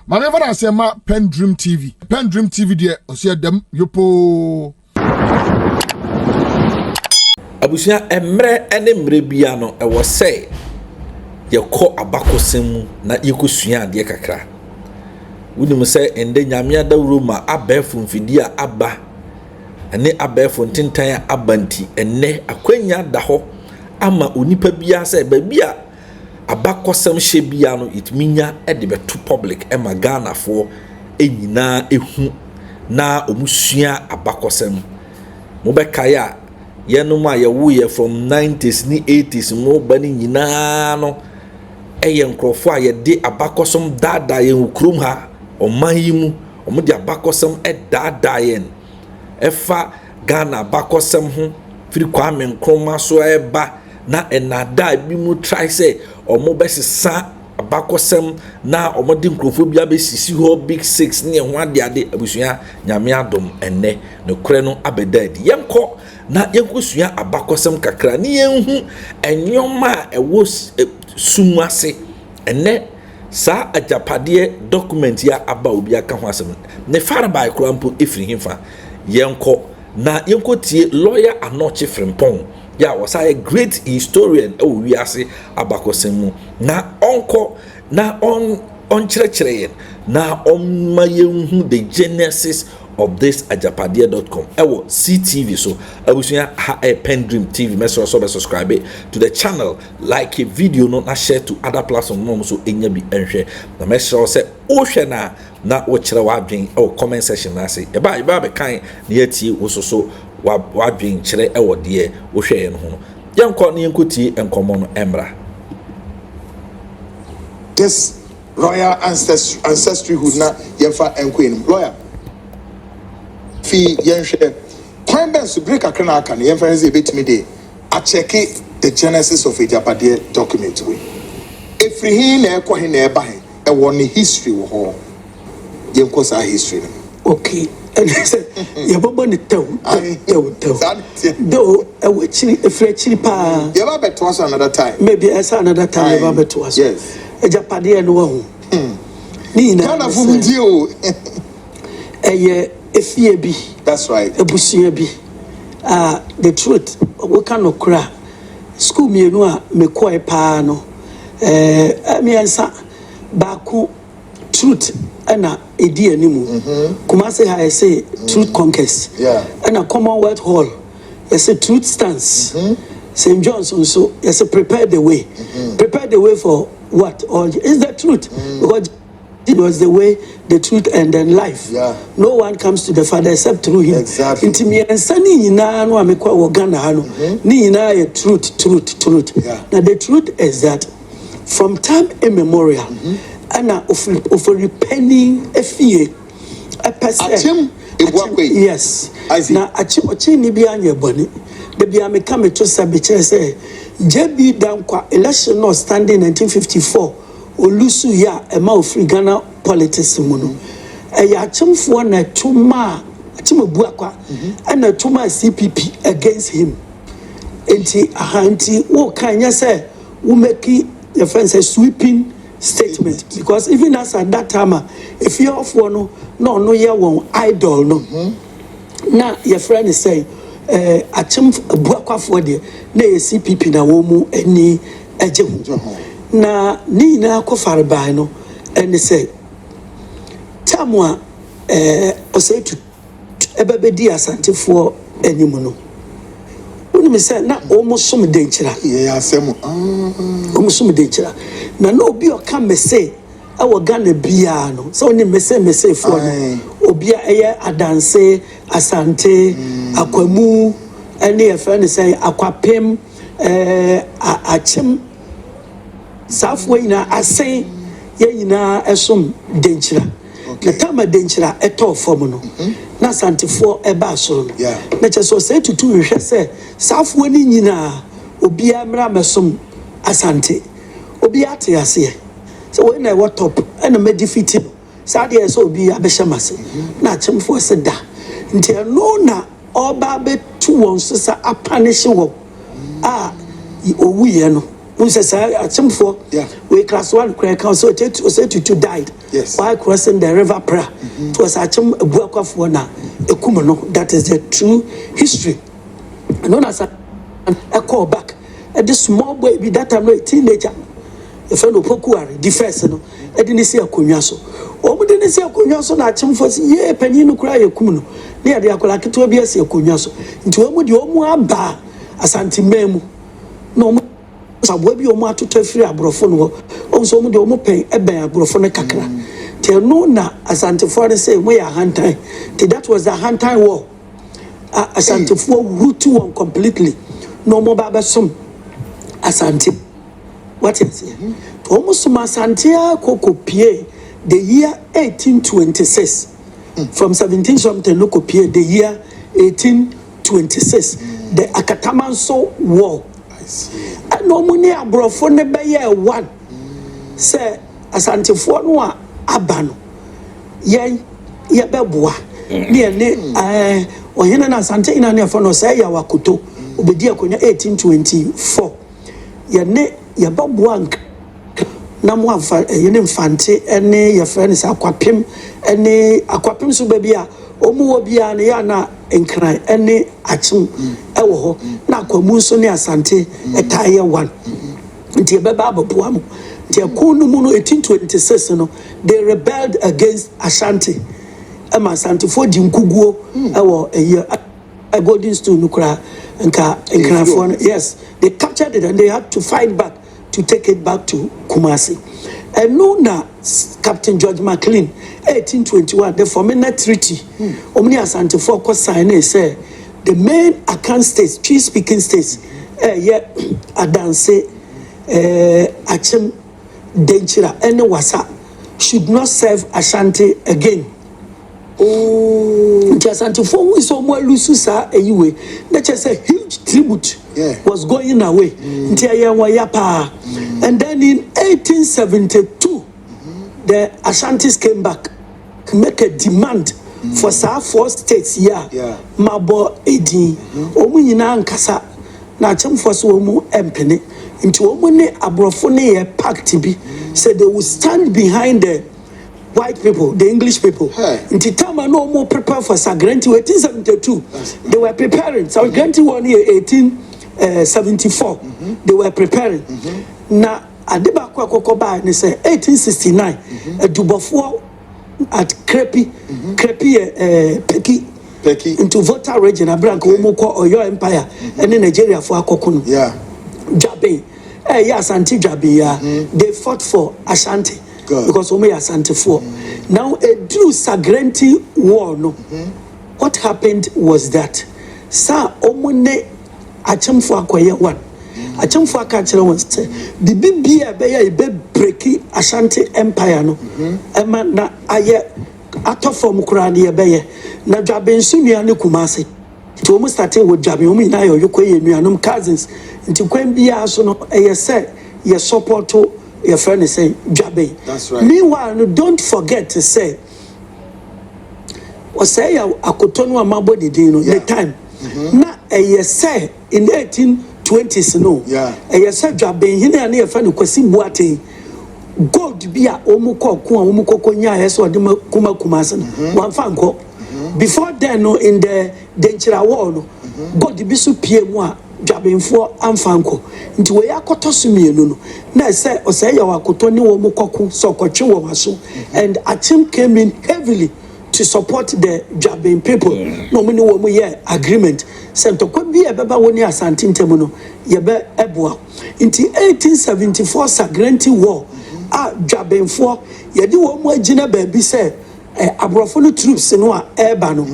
Ma never na say ma PENDREAM TV. PENDREAM TV there osia dem yopo. Abusia emre ene mre bia no e wo say ye kɔ abakosem na yekosua ade kakra. Wunim say ende nyame adawro ma abɛfo mfidi a aba ene abɛfo ntentan a abanti ene akwanya da hɔ ama onipa bia say ba bia abakosem hye bia no itminya e de beto public e magana fo enyina ehu na omusua abakosem mo bekaya yenuma ye wo ye from 90s ni 80s mo bani nyina no eye nkrofo a ye de abakosom dada ye ukrum ha oman yi mu omo de abakosom e dada yen efa Ghana abakosem ho firi Kwame Nkrumah so eba na enada bi mu try say omo besesa abakosem na omo de nkrofo bia be sisi ho big 6 ne ho ade ade abusua nyame adom enne no kore no abedadi yenko na yenkosua abakosem kakra ne yenhu enyoma ewo sumase enne sa Agyapadie document ya aba obi aka ho asem ne far by krampo efiri himfa yenko na yenko tie lawyer Anoche Frimpong ya was a great historian we ase abakosem mu na onko na on chire na on mayenhu the genesis of this agyapadie.com ewo CTV so abusuya ha PENDREAM TV message so subscribe to the channel, like a video no na share to other platforms so enya bi enhwe na message say o hwe na wo kire wa adwen e comment section na say e ba be kan na yatie wo so wa adwen kire e wo de wo hwe no ho yanko na yankoti enkomo no emra. This royal ancestryhood na yemfa enkoin lawyer fi yenhwe kwan ben so break akana aka na yemfa ze betimi de a check the genesis of Agyapadie document we efri hin na ekɔ hin na eba hin e won history wo ho yenko sa history. Okay, and say ya bobo ni tew do e we chiri efri chiri pa ya ba beto us another time, maybe as another time ya ba beto us. Yes, Agyapadie no wo ni na kana fu mudi o eye efie bi. That's right. Ebusua bi. The truth we can okra school mienu a me koi pa no miensa baku truth ana edi animu kuma say I say truth conquers, yeah, and a Commonwealth Hall you say truth stands, St. John's also you say prepare the way, prepare the way for what all is the truth, because it was the way, the truth, and then life. Yeah. No one comes to the Father except through him. Exactly. Intimi ensani nyina no amekwa wogana hano. Ni nyina ye truth. Yeah. Now the truth is that from time immemorial, ana of repenting efie a person. Yes. Na achim ni bi anye boni. De bi ameka me to sabe kire say JB dankwa election no standing 1954. Olusu ya ema ofri Ghana politics mu no ya chimfo na tuma achimabu akwa na tuma CPP against him anti wo kanya say we make the friends a sweeping statement, because even as at that time if you of one no ye won idol no na your friend is say achimbu akwa for there na CPP na wo mu ani ajehu na ni na ko farbai no ene say tamwa osetu ebebedi asantefo animu no woni me say na omosom denchira asem omosom denchira na no obi o ka me say awo Ghana bia no so ni me say fo no obi eye adanse asante akwamu ene e friend say akwapem achim safo yina asen ye yina esom denchira na tama denchira eto fom no na santefo eba asoro no na cheso say tutu hwehwe say safo ni nyina obi amra mesom asante obi ate ase so when I what top and me defeat no sade so obi abeshamase na chemfo se da nti no na oba betu won so sa apanish wo owu ye no. We say, Achimfo, we class 1 crack, so say to died. Yes. While crossing the river Pra. It was Achim Buakafwana, Ekumono. That is the true history. Known as a call back. And this small boy be that time a teenager. A fellow Pokuari, the first, I didn't see a cunyaso. Oh, we didn't see a cunyaso, not Chim for ye, penny cry a kuno. Near the Akolaki to be a cunyaso. Into a wood your ba as anti-memo. No. Sababu omo atoto free abrofo no onso omo de omo pen eben abrofo no kakra te no na asantefo de say we are hantan te that was the hantan war asantefo root one completely no mo ba besom asante what you say omo suma asante akokopie the year 1826 from 17 something no kopie the year 1826 the Akatamanso war. No money abrofo ne beye one say asantefo no a abano ye beboa ne ohene na asante ina ne fo no say ya wakoto obedi akonya 1824 ye beboa na mo afa ye ne mfante ene ye friend say akwapem ene akwapem so ba bia omu wo bia ne ya na enkran ene achim ewo ho na kwamu so ne asante etaye one nti beba aboboa mo nti akonu mu no 1826 no they rebelled against Ashanti Asante for di nkuguo ewo a golden stone nukra nka enkran for yes they captured it and they had to fight back to take it back to Kumasi. And no na Captain George McLean 1821 the Formina Treaty omni Asante for ko sign say the main Akan states, three speaking states Adanse Achim Denchira and Wasa should not serve Ashanti again. Oh, Asante for so more lususa anyway. That just a huge tribute was going away. And then in 1872, the Ashantis came back to make a demand for South 4 states. Mabo Edi, Omunina Nkasa, Nachem for so mu empene, into Omune Abrofone pact be said they would stand behind the white people, the English people. Into time no more prepare for Sagranti 1872. They were preparing. Sagranti 1 year 1874. They were preparing. Now Adiba Kwakoba and say 1869. A Dubofo at Crepi Peki into Volta region, a branch or your empire, and in Nigeria for Akokunu. Jabe. Yes, Anti Jabe. They fought for Ashanti. Because Ome Asante for. Now a Drew Sagrenti war no. What happened was that Sa Omune Achemfo akoye one. Achemfo akachira one say the bibia be breaki Ashanti empire no. Ema na aye atofom kura ne be na Dwabe nsumia ne Kumasi. It almost started with Dwabe omi na yo koye nuanom cousins. Nti kwan bia so no say ye support to your friend is saying Dwabe. That's right. Meanwhile, no, don't forget to say akotonu amabo di dino the time. Na say in the 1820s no. Say Dwabe hine ane your friend kwesi buate gold bia omuko ku omuko nya yeso de kuma Kumasi no. Wan fanko. Before then no in the Denchira war no. God bi so pie mu a Dwabenfo amfanko nti we yakoto sumienu no na say osay ya wakoto ni wo mukoku so kwatwe wo maso and Achim came in heavily to support the Dwaben people no many wo mu ye agreement sento kwa bi ebeba woni Asante ntemu no ye be eboa nti 1874 Sagranti war Dwabenfo ye di wo mu agina ba bi say abrofo no troops no a eba no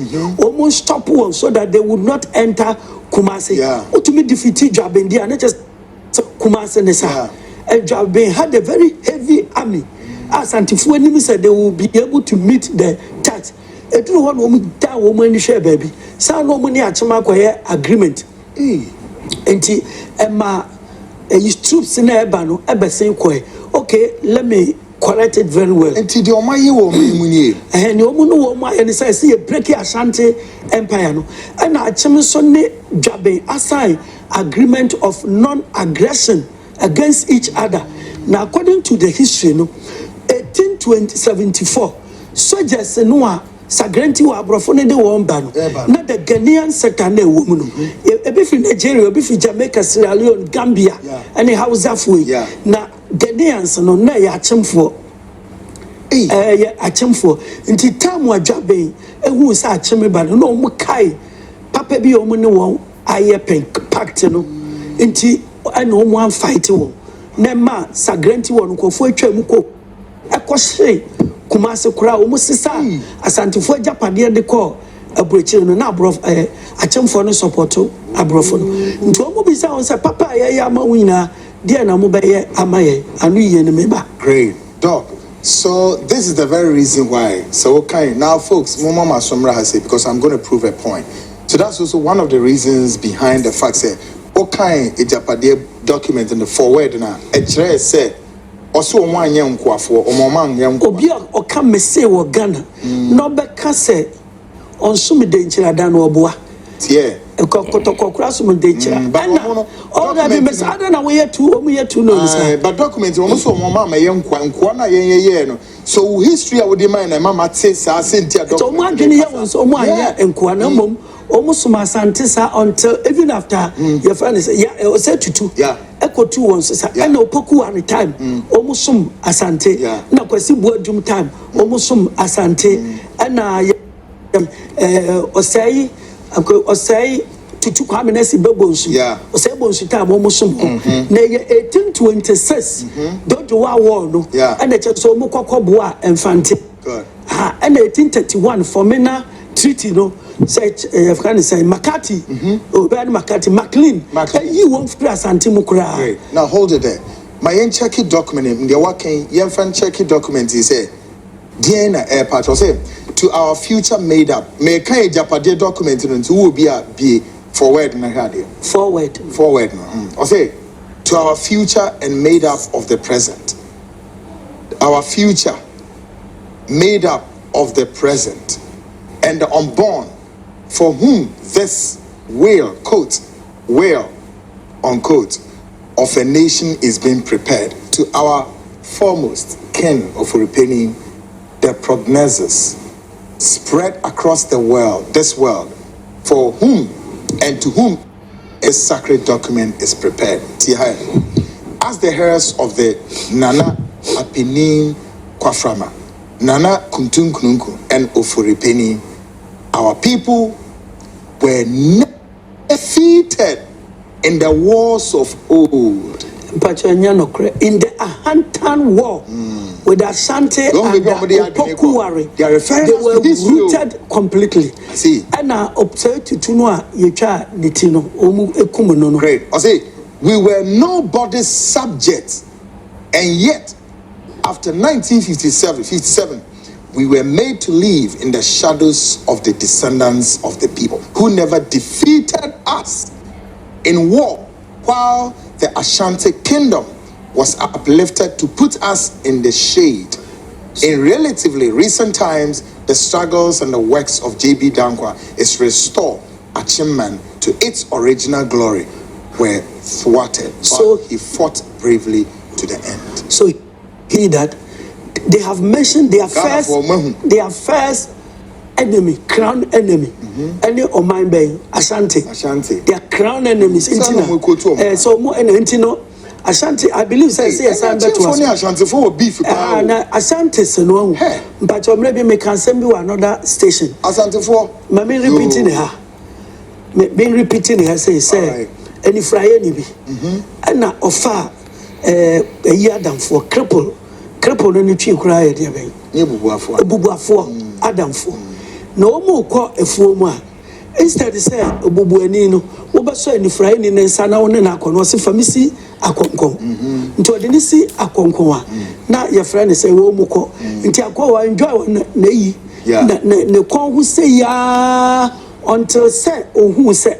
almost stop one so that they would not enter Kumasi. To me defeat Dwabe and not just Kumasi Nessa. And Dwabe had a very heavy army. As Antifu enemy said they will be able to meet the tax. A true one woman down woman share baby. Some no money at Chamakoye agreement. And Emma his troops in Ebano, Ebesin Kwe. Okay, let me correct it very well. And to the Omayi woman, and you know what, and says, see a breaky Ashanti empire. No, and Achimsone Dwabe assign agreement of non-aggression against each other. Now, according to the history, no, 1874 soldiers no Sagrenti wa abrofo ne de won ba no na the Ghanaian sector na ewo mu no ebi fi Nigeria ebi fi Jamaica, Sierra Leone, Gambia and Hausa foi na Ghanaians no na ya achemfo ya achemfo nti tamu adwaben ehu sa acheme ba no no kai papa bi o mu ne won aye pact no nti ana o mu an fight won na ma Sagrenti won ko fo atwa mu ko ekose Kumase kura o musisa asantifo Agyapadie de ko abrochire no na abrof achemfo no supporto abrofo no nti o mu bisa on say papa ye ya ma wina de na mo be ye amaye anu ye ne meba. Great. Doc, so this is the very reason why. So okay, now folks, Mama Somra has said, because I'm going to prove a point. So that's also one of the reasons behind the fact that okay, Agyapadie document in the forward na ejre say also one young quaffo or mamang young Obia or come say or Ghana no beka say on sumi denchira dan oboa yeah kokokokokrasum denchira all that be I don't know where to know but document almost mama young kwa na ye no so history I would demand mama say sa sentia document so mo adwene ye won so mo anya enkwa na mom almost my santisa until even after your friend is say tutu ekotu won so and opoku at the time almost asante na kwasi buadum time almost asante na osai tutu kwa menesi bebonsu osai bonsu time almost na 1826 dodo wa war no and the so mo kokoboa enfante and 1831 formina treaty no say Afghanistan Makati Makati McLean you won't stress anti-mukra. Now hold it there. My checky document in the working fan checky document is a DNA airport or say to our future made up may kind Agyapadie document who will be forward forward or say to our future and made up of the present, our future made up of the present and the unborn, for whom this will, quote, will, unquote, of a nation is being prepared, to our foremost kin of repenting, the prognosis spread across the world, this world, for whom and to whom a sacred document is prepared. As the heirs of the Nana Apenin Kwaframa, Nana Kuntun Kununku, and Ofuripeni, our people were defeated in the wars of old. But in the Ahantan War with Asante and the Opokuwari, they were rooted completely. See, and now observe to Tunua Yecha Nitino Omu Ekumuno. Great. I say we were nobody's subjects, and yet after 1957, we were made to live in the shadows of the descendants of the people who never defeated us in war, while the Ashanti kingdom was uplifted to put us in the shade. In relatively recent times, the struggles and the works of J.B. Dankwa is restored Achimman to its original glory were thwarted, so he fought bravely to the end. So he that they have mentioned their first enemy, crown enemy. Any of mine being Ashanti. Their crown enemies. So more and Ashanti, I believe say Ashanti for beef. Ashanti is no, but maybe me can send you another station. Ashanti for me repeating her. Being repeating her say any fry any be. And now offer a year down for cripple no twi kura ye de ben ebubuafo adamfo na omo kɔ efuo mu a instead say obubuani no wo beso anifrai ni nsa na wo ne na akɔ no se famisi akonkon nti ode ni si akonkon a na ye fra ne say wo mu kɔ nti akɔ wa enjoy na yi ne kɔn hu say ya until say ohun say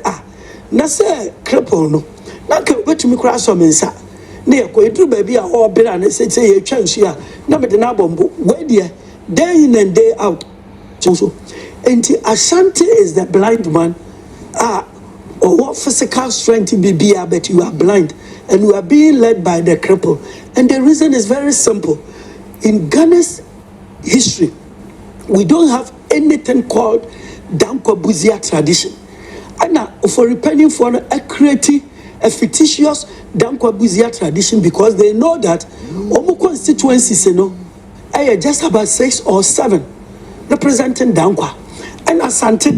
na say cripple no na ka betumi kura so mensa na yɛkɔ eduru baabi a ɔbɛra ne sɛ yɛtwa nsu a na mede na abɔmbo wɛdeɛ day in and day out so enti Ashanti is the blind man or what physical strength be but you are blind and you are being led by the cripple, and the reason is very simple. in Ghana's history, we don't have anything called Dankwa Buzia tradition. And now, for repenting for a creative, a fictitious Dankwa Buzia tradition, because they know that Omo constituencies, are just about 6 or 7 representing Dankwa. And Asante,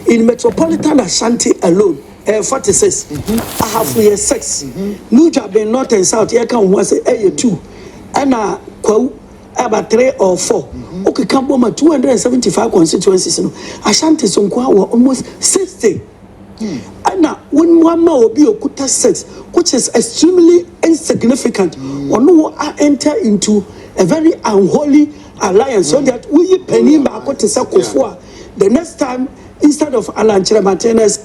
in metropolitan Ashanti alone, 46. I have 6. New Jabe North and South, here can one say 2. And about 3 or 4. Okay, Kamboma 275 constituencies. Ashanti Sonkwa were almost 60. And now, when one will be Okuta 6, which is extremely insignificant, or no enter into a very unholy alliance, so that we penny back to Sakofua. The next time, instead of Alan Chiramatenas,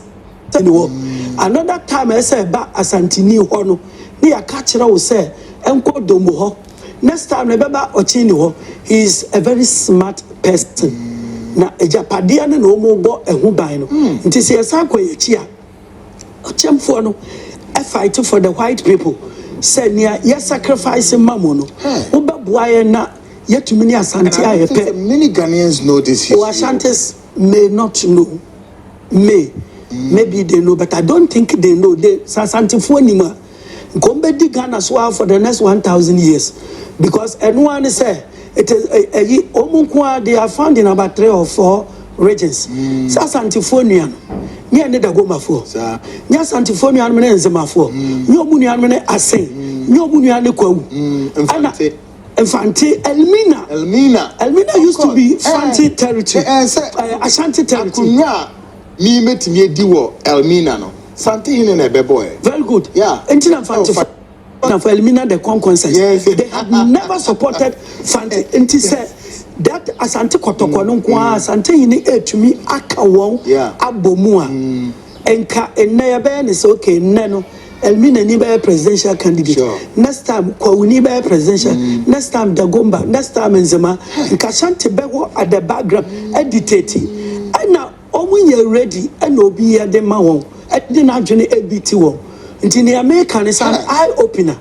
another time I say back Asantini Hono, near Kachira will say, Enko Domoho. Next time, remember Ochini, he is a very smart person. Na Agyapadie no mo go ehu ban no. Nti se yesa kwayechi a ochemfo no e fight for the white people. Say near yes sacrifice mamo no. Wobabua ye na yetumi ni Asante ayepe. Many Ghanaians know this history. Ashantis may not know. Maybe they know, but I don't think they know. They Asantefo anima. Gombe di Ghana so for the next 1,000 years, because anyone say it is a they are found in about 3 or 4 regions. Sasantiphonian, near Nedagomafo, Yasantiphonian Menezamafo, no Munian Ase, no Munian Infante, Elmina used to be Fanti territory, Ashanti territory. Me met me diwo Elmina no. Santi in a boy. Very good. Yeah. Until for Elmina the conquest. Yes. They have never supported Fanti. Until said that Asante Kotoko no kwa Asante yini to me akawon abomua. Enka enebe is okay neno. Elmina ni be presidential candidate. Sure. Next time kwa ni be presidential. Next time Dagomba. Next time Nzema. Nkashanti bewo at the background editating. And now omunye ready and obi ya de mawon. I didn't actually ABT one. Until the American is an eye opener.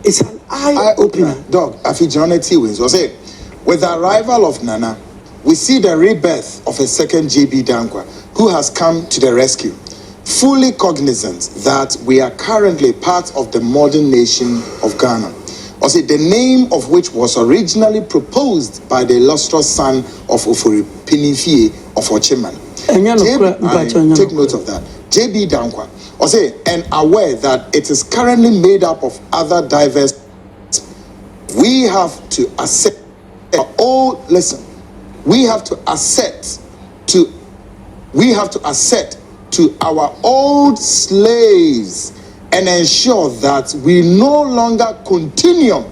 It's an eye opener. Dog, Affijournity wins. With the arrival of Nana, we see the rebirth of a second JB Dankwa who has come to the rescue, fully cognizant that we are currently part of the modern nation of Ghana. The name of which was originally proposed by the illustrious son of Ofori Pinifie of Ochiman. Take note of that. JB Dankwa, and aware that it is currently made up of other diverse. We have to accept. We have to accept to our old slaves and ensure that we no longer continue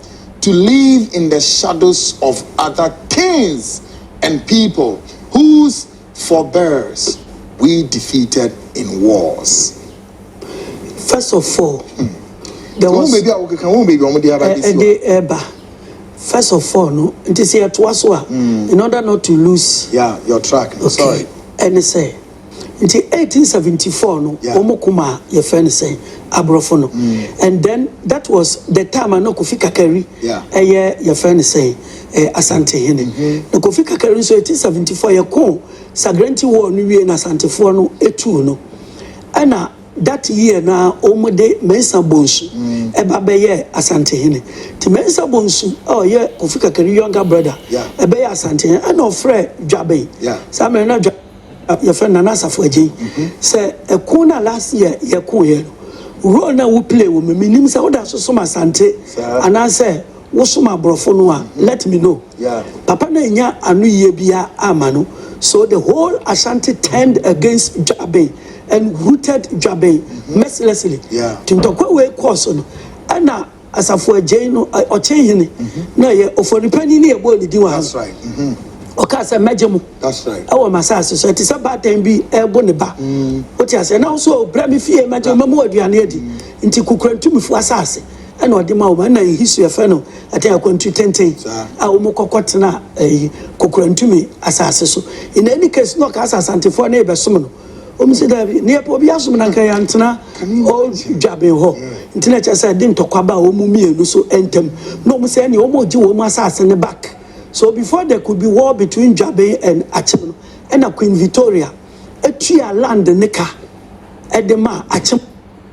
to live in the shadows of other kings and people whose forebears we defeated in wars. First of all, there was first of all, no, it is here to in order not to lose. Yeah, your track. No, okay. Sorry. And say, until 1874, no, Omokuma, your friend say, Abrofono. And then that was the time I know Kofi Kakari, your friend say, Asante Hene. The Kofi Kakari, so 1874, your co, Sagrenti war, New and Asante Fono, etu no. And that year now, Omode Mensa Bonsu, Ebabeye Asante Hene. To Mensa Bonsu, oh yeah, Kofi Kakari, younger brother, Ebeye Asante, and no Fred Jabe. Some are not your friend Nanasa Fuji. Say, a corner last year, your cool. Rona will play with me. Minim say, "Oda so soma sante." And I say, "Wosoma brofonua." Let me know. Papa na nya anu yebia amano. So the whole Ashanti turned against Jabe and rooted Jabe mercilessly. Tintokwe we course no. Ana asafo agye no ochehini. Na ye ofonipani ni ebo ni diwa. That's right. Okay, say majemu. That's right. Our masasa so it is about time be ebo ne ba. What you say now so brami fie majemu mo aduane adi. Nti kukrantu mifu asase. And what the man na history of no at a country tenten. A umo kokotena kukrantu mi asase so. In any case no ka asante for na be somo no. say that near Pobiasum and Kayantana, all jabbing ho. Internet said, didn't talk about Omumi, so entem. No, say any Omo Jumas in the back. So before there could be war between Jabe and Achim and a Queen Victoria, a tria land the Nika, Edema, Achim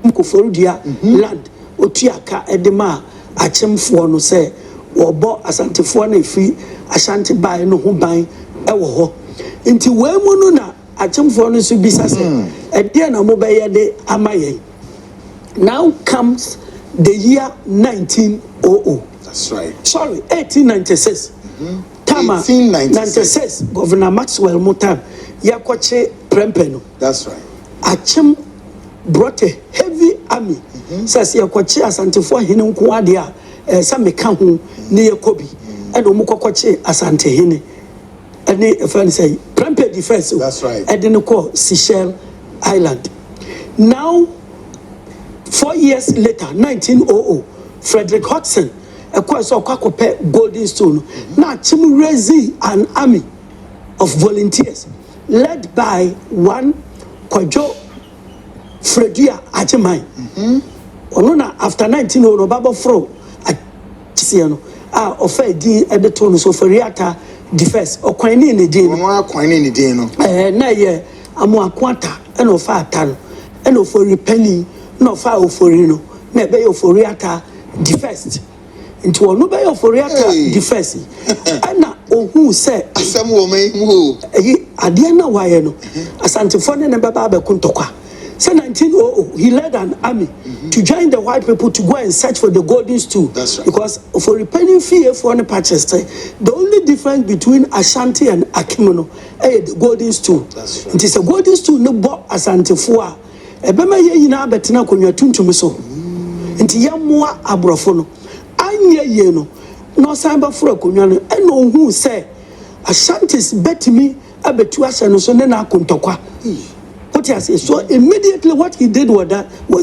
Koforudia land, Otiaka, Edema, Achim Fuano say, or bought Asante Fuane free, Ashanti buy no home buying, Ewo. Into where Monona, Achim Fuano should be sassy, and then a mobile de Amaye. Now comes the year 1900. That's right. Sorry, 1896. Tama 1896. Governor Maxwell Mutam Yakwache Prempeno. That's right. Achim brought a heavy army. Says Yakwache Asante for Hinu Kwadia, Samekahu, near Kobe, and Omukwache Asante Hine. And a friend say, Prempe defense. That's right. And then call Seychelles Island. Now, 4 years later, 1900, Frederick Hodgson. A course of Kwakope Golden Stone. Now, Chim raising an army of volunteers led by one Kwajo Fredia Achimai. Onona after 1900, Baba Fro at Chisiano, offered the editor of Feriata defense or Quine in the Dino. Quine in the Dino. Naye, Amua Quanta, and of Fatan, and of for repenning, no fire for Reno, never for Riata defense. Into a nobel for Riata defense. And now, who said, some woman who Adiana Wayano, Asante Fone and Baba Kuntoka. So 1900, he led an army to join the white people to go and search for the golden stool. That's right. Because for repaying fee for the purchase, the only difference between Ashanti and Akimono is the golden stool. That's right. It is a golden stool no bought Asante Fua. Ebema ye na betina konwa tuntum so. Nti yamwa abrofono. Anye ye no. No samba fura konwa no. Eno hu say Ashantis betimi abetu ase no so ne na akontokwa. What he said. So immediately what he did was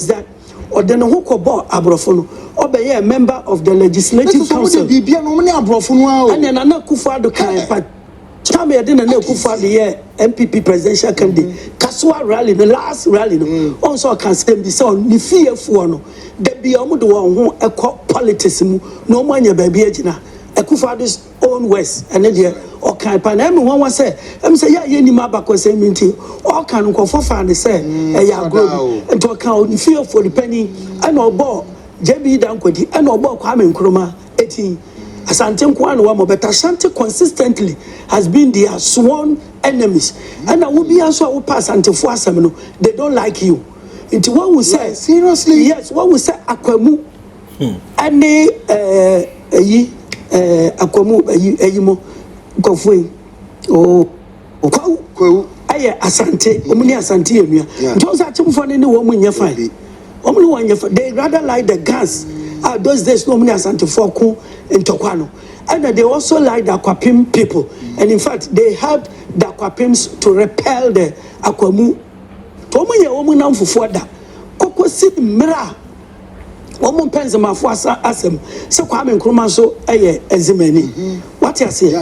that or then who could bought abrofono or be a member of the legislative council. And then another Kufuado kind but Chame didn't know Kufuado MPP presidential candidate. Kaswa rally, the last rally, also can stem the sound, the fear for no. There be a one who a politics, no money baby agina. A Kufuado's own west, and then or can pan everyone was say, say, yeah, any mabako say minty, or can go for fan say, a grow and to account the fear for the penny, and no ball, JB Dankwadi, and no ball coming chroma 18. Asante Kwano Wamo, but Asante consistently has been their sworn enemies. And I will be also who pass until Fuasamino. They don't like you. Into what we say, seriously? Yes, what we say, Aquamu, and Aquamu, Ayimo, Kofui, oh, Aya Asante, Omuni Asante, Jones are too funny, no woman you find. Only one they rather like the guns. Those days, normally Asante Foku in Tokwano. And they also like the Akwapim people. And in fact, they helped the Akwapims to repel the Akwamu. Tomoya woman now for Fuada. Koko si mira. Woman pens a mafuasa asem. So Kwame Nkrumah ezimeni. What you say?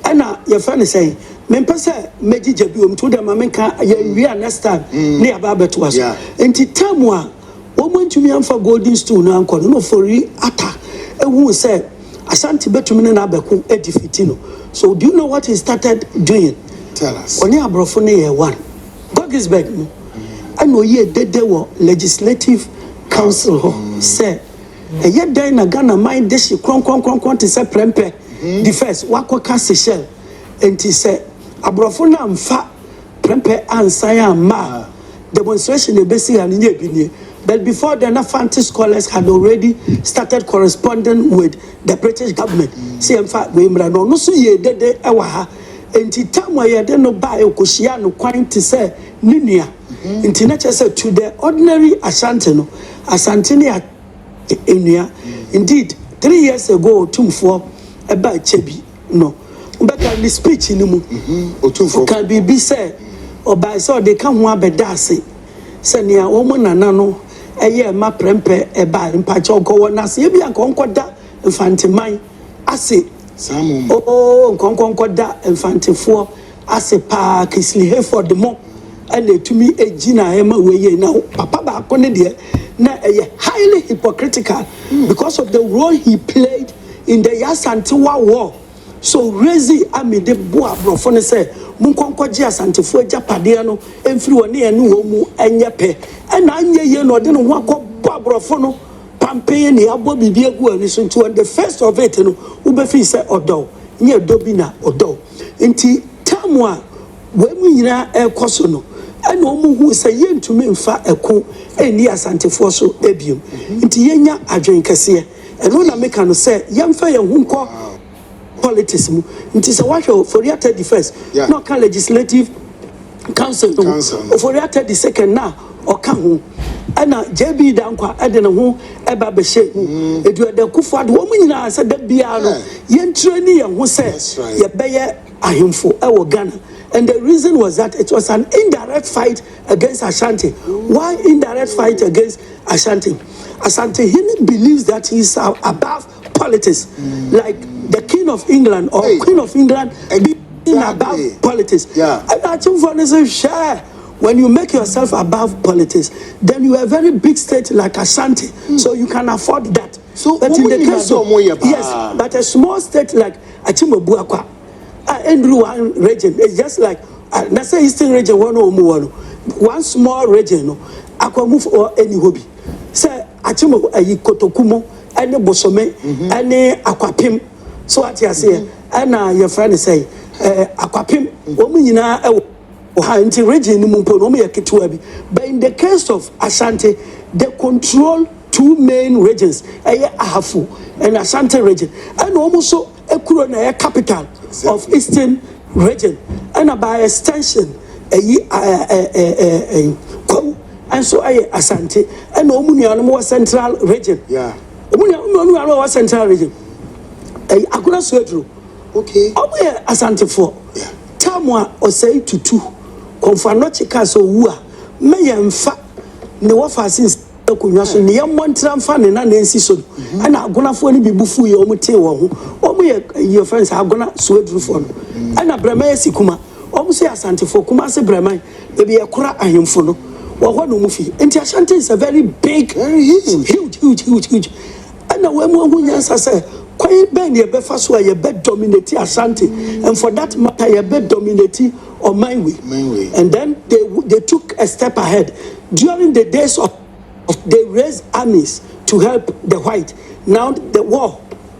And your friend is saying, Mempasa Meji Jabu to the Mamenka, we understand near Babetuas. And Titamwa. Woman to me and for golden stool now, no for ata. And who said, Ashanti betumina na beku edifitino. So do you know what he started doing? Tell us. Oni abrofone one. God is back. I know ye they were legislative council said. A yet then a Ghana mind this kron to say prempe. The first wako Seychelles. And he said, Abrofona amfa prempe ansaya ma. Demonstration the basic and in. But before then, Fanti scholars had already started corresponding with the British government. See, in fact, we no so ye did ewaha. And the time where you didn't buy a Koshiano quite to say Ninia. International said to the ordinary Ashantino, Asantini Inia. Indeed, 3 years ago, Tumfo about Chebi. No. But the speech in the can be said, or by so they come one bedasi. Senia woman and nano. Eye ma prempe eba mpacho go na se bia nkonkoda mfantemai ase nkonkoda mfantefo ase pa Kisli Hayford mo and to me a gina ema we now papa ba ko ne de na highly hypocritical because of the role he played in the Yasantewa war. So Rezi Amide Boa Brofone say Munkonkoji Asantefo Agyapadie no emfiri woni enu wo mu enyepe and anye ye no de no wako Boa Brofono pampe ne abo bibie gu ani so nti on the first of it no ubefi say odo nye dobi na odo nti tamwa we mu nyina ekoso no and omu hu say yentumi mfa eko eni Asantefo so ebium nti yenya adwen kese eno na meka no say yemfa ye hu nko politics mu nti say what for the 31st no can legislative council for the 32nd na o kan ho ana JB dankwa ede ne ho eba be she edu ede kufo ade wo nyina say da bia no yentre ni ye ho say ye beye ahemfo e wo Ghana. And the reason was that it was an indirect fight against Ashanti. Why indirect fight against Ashanti? Ashanti he believes that he's above politics, like the King of England or Queen of England being above politics. And I think for this share. When you make yourself above politics, then you are a very big state like Ashanti, so you can afford that. So, but in the case of yes, but a small state like Achimogbuakwa, Endru region, it's just like let's say Eastern region one small region, Akwamu or any hobby. Say Achimo Kotokumo, any Bosome, any Akwapim. So what you say, and your friend say Akwapim, woman but in the case of Ashanti, they control two main regions, Ahafu and Ashanti region, and also a capital of Eastern region, and by extension, and so Ashanti, and Omunia central region. Yeah, Omunia central region. Akuna Swedru. Okay. Ashanti for. Yeah. Tamwa or say to two. Konfanochika so wua me yemfa ne wofa since akunwa so ne yemmontram fa ne na nansi so ana agonafo ni bibufu ye omute wo ho omo ye friends agona so adurufo no ana brama yasikuma omo se Asantefo kuma se brama e be yakora ahemfo no wo ho no mu fi enti Ashanti is a very big, very huge ana we mu hu nyansa se kwai ben ye be fa so ye be dominate Ashanti and for that matter ye be dominate or my way. And then they took a step ahead. During the days of they raised armies to help the white. Now the war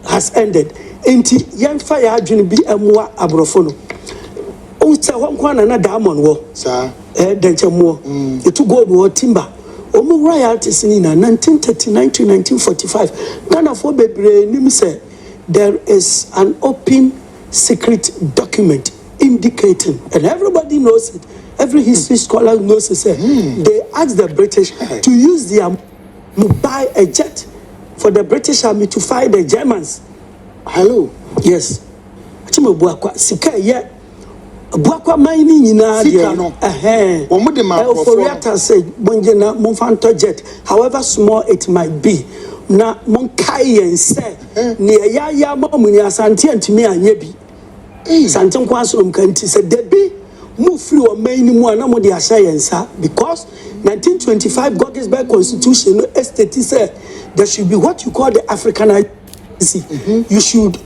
has ended. Inti young fire adwene bi amwa abrofono. O say won kwana na diamond war. Sir. Denchemo. It to go war timber. Omo royalties ni na 1939 to 1945. Ghana for bebre nim say there is an open secret document indicating, and everybody knows it, every history scholar knows it, they asked the British to use their to buy a jet for the British army to fight the Germans. Hello? Yes. Sika ye Buakwa mining nyina de Euphoria said bonjena monfanto jet, however small it might be. Na monkai yen say ne ya mamuni Asante antimi anye bi. Santen kwaso mkanti said debi move free or main mu anamo de ashayensa because 1925 Gettysburg Constitution estate said there should be what you call the Africanization. You should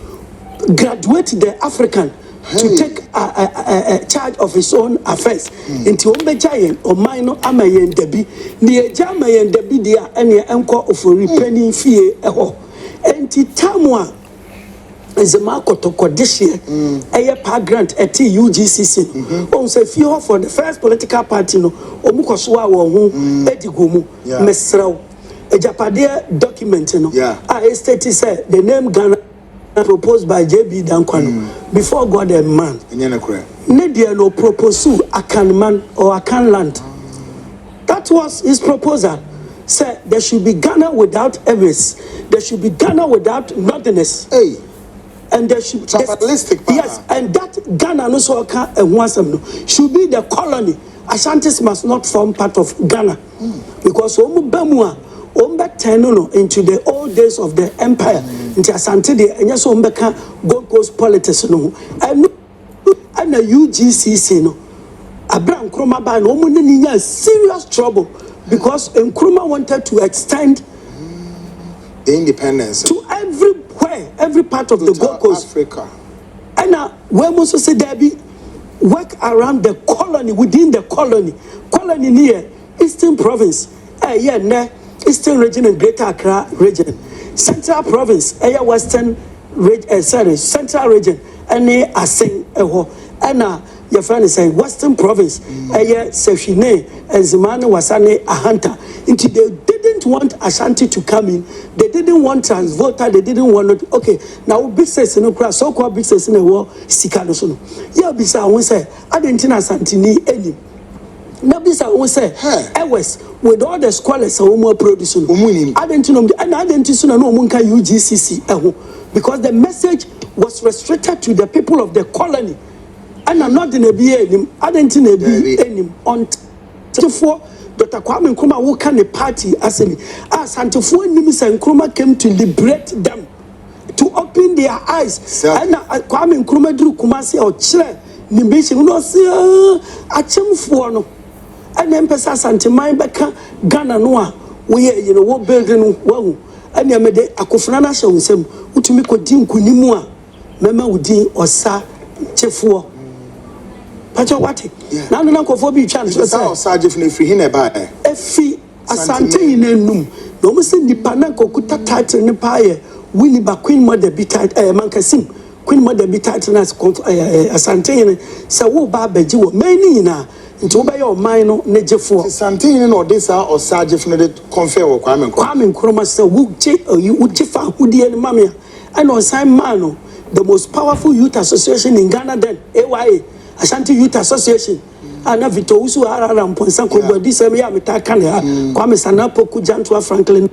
graduate the African to take a charge of his own affairs. Into Ombejayen or minor Amayen Debi, near Jamayen Debi dia and your uncle of a repenning fee eho. And Titamwa is a mark of this year, a par grant at UGCC. On say few for the first political party, no, Omukoswa or Edigumu, Mesrao, Agyapadie document, no, I stated said the name Ghana proposed by JB Dankwano before God and man. Nedia no propose Akan man or Akan land. That was his proposal. Said there should be Ghana without Evis. There should be Ghana without northerners. Hey. And there should yes, and that Ghana no so can should be the colony. Ashantis must not form part of Ghana because into the old days of the empire into Asante and yes Gold Coast politics no and the UGCC no Abra Nkrumah ban omu serious trouble because Nkrumah wanted to extend the independence to everywhere, every part of the Gold Coast, Africa. And now we must say there be work around the colony, within the colony near Eastern Province, Eastern Region and Greater Accra Region, Central Province, Western Central Region, and Aseng and your friend is saying Western Province, Sefine and Zimane Wasane Ahanta. Into they didn't want Ashanti to come in, they didn't want Transvolta, they didn't want okay. Now business in Okra, so called business in the war, Sikanosono. Yeah, Bisa won't say, I didn't Santini any. Now Bisa won't say, West with all the scholars who more producing. I didn't know, and I didn't know Munka UGCC because the message was restricted to the people of the colony. And I'm not in a BA, I didn't in a BA on for Dr. Kwame Nkrumah who can a party as Santifo and Nkrumah came to liberate them, to open their eyes. And Kwame Nkrumah drew Kumasi or Chile, Nibishi, no see a chim for no. And then Pesa Santimai Beka Ghana Noa, we what building well. And Yamede Akufrana shows him, Utumiko Dim Kunimua, Mema Udi or Sa Chefua. Pacho wati. Na no ko fo bi twa no say Sergeant na free hine ba efi asante ine num no mo se nipa na ko kuta title ne pa ye wini ba Queen Mother bi title mankasim Queen Mother bi title na asante ine se wo ba baji wo mani na nti wo ba ye o man no ne jefo asante ine no dey sa or Sergeant na dey confirm wo Kwame Nkrumah se wo jefa hudie ne mamia and on sign man no the most powerful youth association in Ghana then AYA Ashanti Youth Association. Ana Vito Usu Araram Ponsan Kobo Disem Meta Kanya, Kwame Sanapo Kujantua Franklin,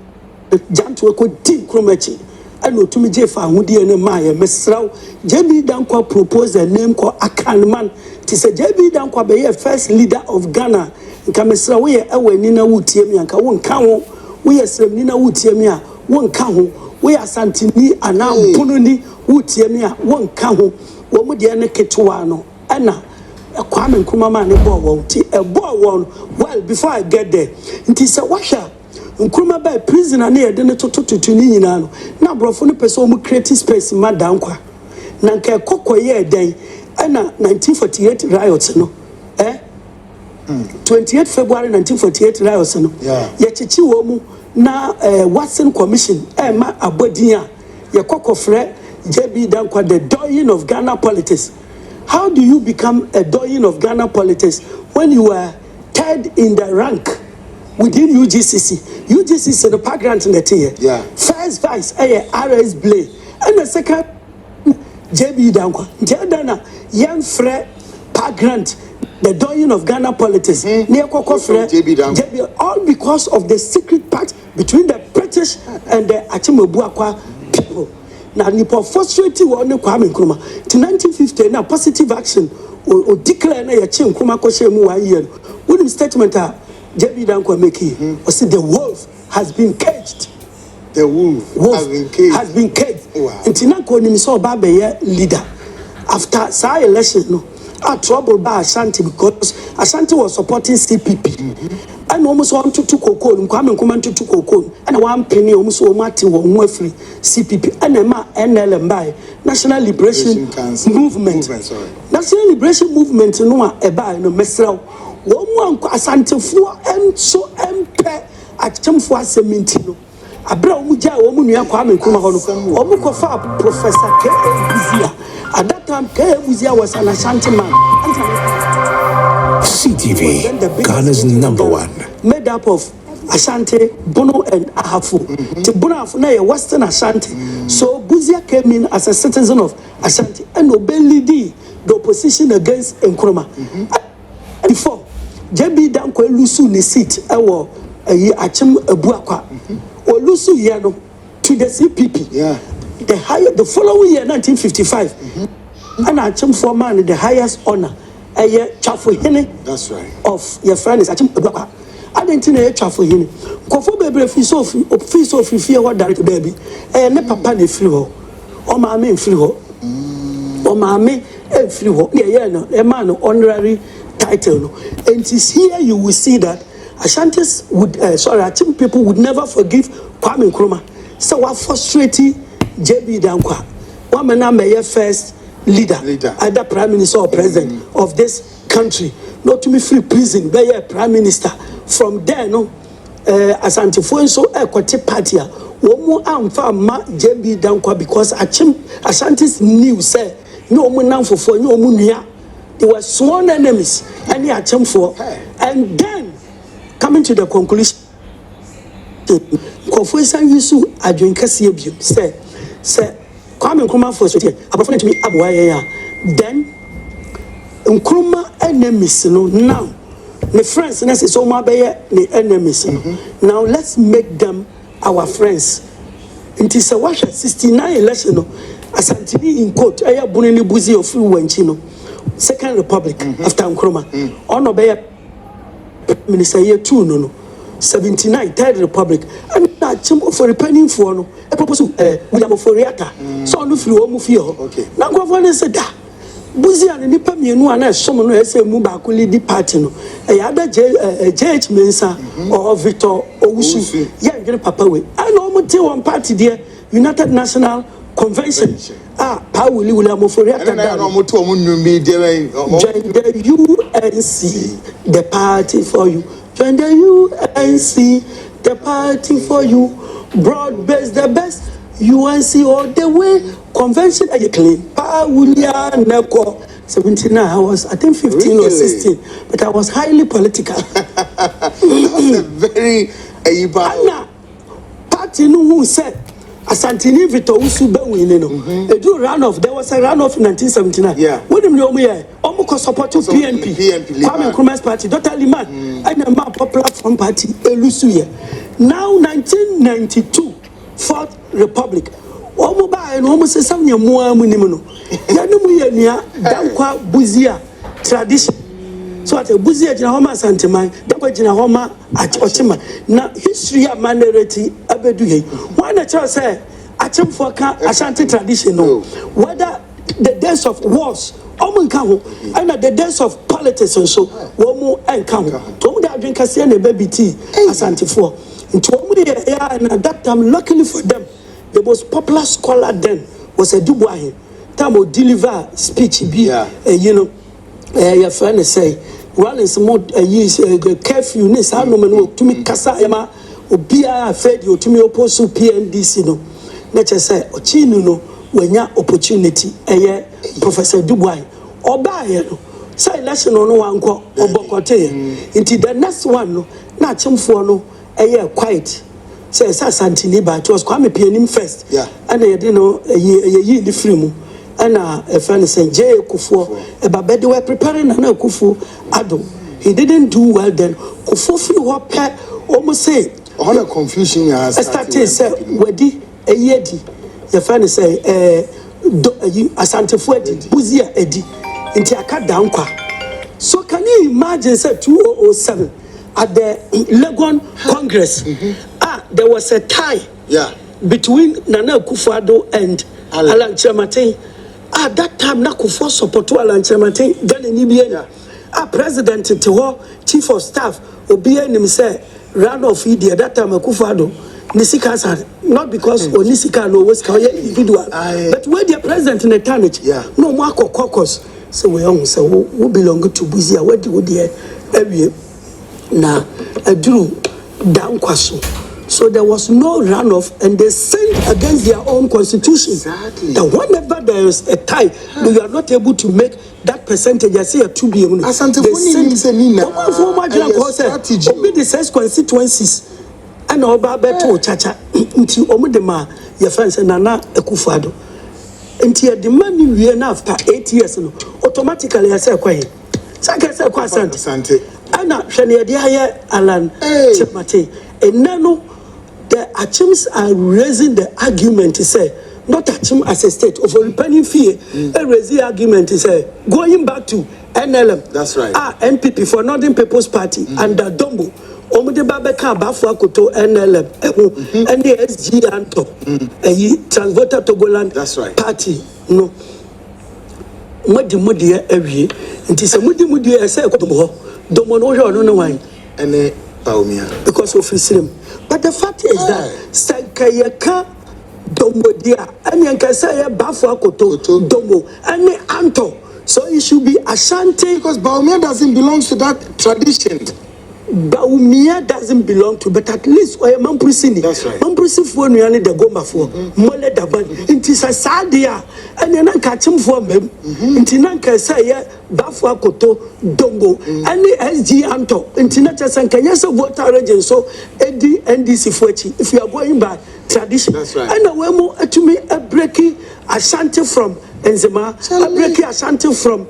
Jantua ko Tim Krumechi. I know to me Jefa Hudi and Maya, Mesrau, JB Dankwa proposed a name called Akanman. Tis a JB Dankwa be first leader of Ghana. Kamesra we are Nina Wutiemia, Kawon Kawo, we are Nina Wutiemia, one Kaho, we are Santini, and now Pununi Wutiemia, one Kaho, Womudiana Ketuano. Anna, Kwame Nkrumah man a ball well before I get there. It is a washer. Nkrumah by prisoner near the to Nino. Now, bro, for the person who created space in Madame Qua. Nanka Coco year day, Anna 1948 riots, no? 28 February 1948 riots, no? Yet Chiwomu na Watson Commission, Ma Abodia, Yakoko Fre, JB Dankwa, the doyen of Ghana politics. How do you become a doyen of Ghana politics when you were third in the rank within UGCC? UGCC the park grant in the tier. First vice, RS Blay, and the second JB Dankwa. Jadana, young Fred park grant, the doyen of Ghana politics. Near Koko Fred, JB, all because of the secret pact between the British and the Achimobua people. Now, Nipo frustrated one Kwame Nkrumah. To 1950, now positive action or declare na Yachim Nkrumah Koshemu wa year. What the statement JB Dankwa making was the wolf has been caged. The wolf has been caged. Until now, Nimiso Babe leader. After sa election, no, trouble by Ashanti because Ashanti was supporting CPP. And almost one to Coco, Kwame Nkrumah to Coco, and 1 penny almost Mati or free CPP, NLM by National Liberation Movement. National Liberation Movement, no, a buy no Mesrau. One Asante for and so MP at Chamfua Sementino. A brown Muja, Omunia Kwame Nkrumah, Omukofa, Professor K. Buzia. At that time, K. Buzia was an Ashanti man. CTV, Ghana's #1. Made up of Ashanti, Bono, and Ahafu. The Bono Ahafu na Western Ashanti. So Buzia came in as a citizen of Ashanti and obeyed the opposition against Nkrumah. Before JB Dankwa lusu ni seat, Achim Ebuakwa, or lusu yano to the CPP. The following year, 1955, and Achim Foreman the highest honor. That's right. Of your friends, I didn't know Chaffo Hine. Kofo baby, if you so fear what direct baby, and ne papa ne free ho, or mammy free ho, or mammy free ho, no, a man honorary title. No? And it is here you will see that Ashantis would, Achim people would never forgive Kwame Nkrumah. So what frustrating JB Dankwa, one man may first leader, either prime minister or president of this country, not to be free prison, be a prime minister. From there, no, Asante so equity party, one more ma JB Dankwa because Ashantis knew say no one for no munia. They were sworn enemies, and they are for. And then coming to the conclusion, Professor Yusu Adwinkasiabium said, Kwame Nkrumah for so apart to me Abuaya. Then Nkrumah enemies now. The friends necessary my the enemies. Now let's make them our friends. It is a 69 election Asantini in court aya bunini buzi of Wenchino. Second Republic after Nkrumah. On obey Minister year 2 no 79 Third Republic and that for repenting for no a proposal William Foriata so no free omu fio na governor said da buzi and nipa mienu ana some no ese mu ba ko lead party no e ada JH Mensa or Victor Owusu ya ngere papa we and omu te one party there United National Convention pa William Foriata and I no to omu numbi there join the UNC the party for you. Join the UNC, the party for you. Broad base, the best. UNC all the way. Convention, I claim. Pa William Neko. 79. I was, I think, 15 or 16. But I was highly political. That's a very Anna, party no who said. Asantini Victor Usube wineno. They do runoff. There was a runoff in 1979. Yeah. When them know me, almost support to PNP. Kwame Nkrumah's party, Dr. Liman, and the popular platform party, Elusuye. Now 1992, Fourth Republic. Omo ba and almost say something more minimum. Yanumu ya Dankwa Buzia tradition. So at a Buzia Jinahoma Santiman, Dankwa Jinahoma at Otima. Now history of minority abeduye. Why not say Achim Foka Ashanti traditional? Whether the days of wars, and the days of politics and so Womo and Kamu. Tomu da drink a baby tea Ashanti for. And at that time, luckily for them, the most popular scholar then was a Dubois. Time of deliver speech be your friend say running some more years the curfew ness I no to me kasa ema obia fed you to me opposed to PNDC no nature say ochinu no wenya opportunity Professor Dubois oba no say election no wanko obokote into the next one no na chimfo no quiet say Santini ba it was Kwame Pianim first and you know ye the free and a friend saying J. Kufu, a babedi were preparing an Kufu Ado. He didn't do well then. Kufu flew up almost say, all the confusion has started, say, Wedi, a yedi. Your friend say, Asante Fuedi, Buzia Edi, into a cut down qua. So can you imagine, say, 2007 at the Legon Congress? There was a tie between Nana Kufuado and Alan Chamatin. At that time, na Kufuor support to Alan Chamatin, then in Libya. President to chief of staff, Obia him say, run off India, that time Kufuor, Nisika, not because Onisika no was individual, but where the president in the tonnage, no Marco Caucus. So we almost say, who belong to Buzia, what do you now? I drew down Kwasu. So there was no runoff, and they signed against their own constitution. Exactly. That whenever there is a tie, you are not able to make that percentage. I say a 2 billion. They sent the 6 constituencies, and Oba Beto Chacha into Omudema, your friends and Nana Ekufado. Until the money we enough after 8 years, automatically I say, Quay. Saka Sante. Anna Shania Dia Alan Chepmate. And now the Achims are raising the argument to say, not Achim as a state of repenting fear, raising the argument to say, going back to NLM. That's right. NPP for Northern People's Party and the Dombo. Omude Babeka Bafwa Koto NLM and the SG Anto, Transvoter Togoland That's right. Party. No. modi awie nti se modi e say kodomo domo no hwe no wan ene baumia because of Islam. But the fact is that sankayaka domo dia and yankasa bafo akoto domo and anto, so it should be Ashanti because baumia doesn't belong to that tradition. Baumia doesn't belong to, but at least why Mamprisini. That's right. Mamprisini for Niani the Goma for Mole Daban. It is a sadia, and then I catch him for them. Intinanka say, Bafua Koto, Dongo, and the SG Anto, Intinata Sankayasa water region. So, Eddie NDC Fuechi, if you are going by tradition. That's right. And we more to me a breaking Ashanti from Enzema, a breaking Ashanti from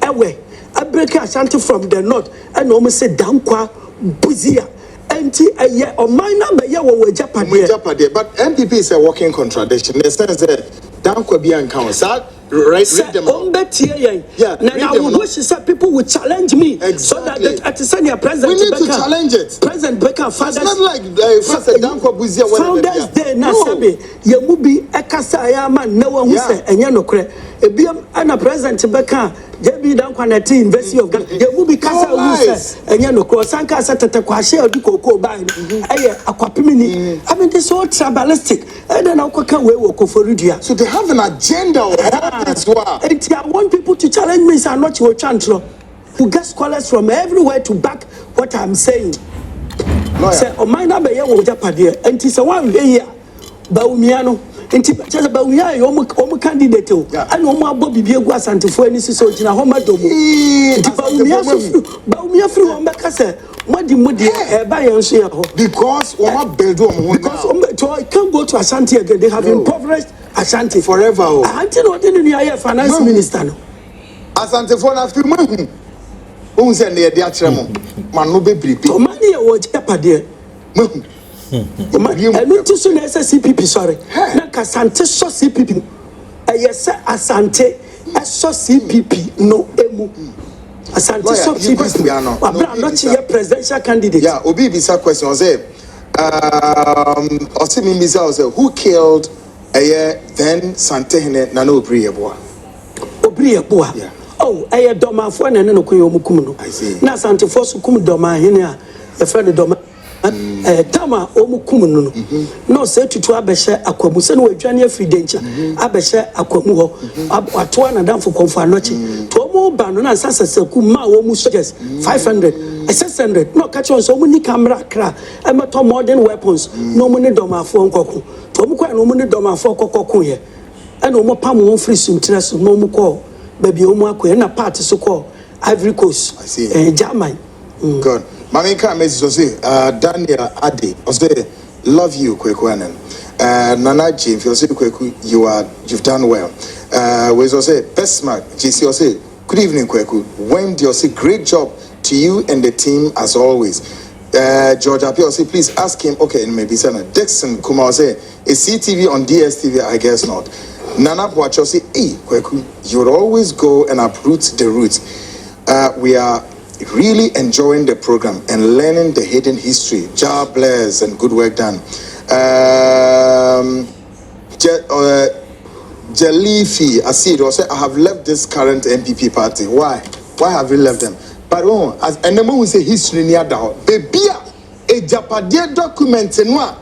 Ewe. I break Ashanti from the north, and almost say Dankwa Buzia. Anti a year or my number, yeah, we Agyapadie. But MPP is a walking contradiction. In the sense that Dankwa be and council, right? Read them all. Yeah, now I wish that people would challenge me so that at the senior president, we need to challenge it. President Becker, Fathers, it's not like Dankwa Buzia. Founders Day, Nasabi, Yamubi, Ekasayama, no one who said, and Yanokre, a BM and a President Becker. JB Dankwanati University of Ghana. There will be Casa and Yanoko, Sanka Satata Kwashe or Duko Bine, Aquapimini. I mean, this all tribalistic. And then I'll come away with Koforidia. So they have an agenda as well. And I want people to challenge me, so I'm not your chancellor, who get scholars from everywhere to back what I'm saying. Say, oh, my number, Agyapadie, and it's a 1 day here. Baumiano. Inti just about we are your candidate and no more Bobby Biagua Santa for any so in a home domo. Baumia through on Bacassa, Muddy by and share because because I can't go to Ashanti again. They have impoverished Ashanti forever. Auntie not in the finance minister. Asante for after money. Who said near the Atremo? Man, no baby. Money or Agyapadie. I need to soon as a CPP, sorry. Nakasante so CPP. Yes, Asante, so CPP, no emu. Asante so CPP. I'm not your presidential candidate. Yeah, Obi Bisa question was it. Osimi Bisa was who killed then Santehene Nano Obrieboa? Obrieboa. Yeah. Oh, I doma for an enokumu. I see. Na Sante Fosukum doma here, a friend doma. Tama omukumu no no say tutu abehye akwamu se no wadwane afridencha abehye akwamu ho atoa na danfo konfa noche to omu ba no na sasasaku ma omu soldiers 500 600 no catch on so omu ni camera kra emeto modern weapons no omu ni domafo nkoko to omu kwa no omu ni domafo kokoko ye and omu pam won free sumtreso no omu ko baby omu akoye na part so ko Ivory Coast Germany. Good. Mami ka message say Daniel Ade say love you Kweku anen. Nana Jim say Kweku you've done well. We say Bestmark GC say good evening Kweku. Wendy say great job to you and the team as always. George Apio say please ask him okay and maybe Sana Dixon Kumar say is CTV on DSTV? I guess not. Nana Boacho say hey Kweku you would always go and uproot the roots. We are really enjoying the program and learning the hidden history. God bless and good work done. Jalifi Asid also I have left this current MPP party. Why have you left them? But as and the moment we say history near down baby Agyapadie document no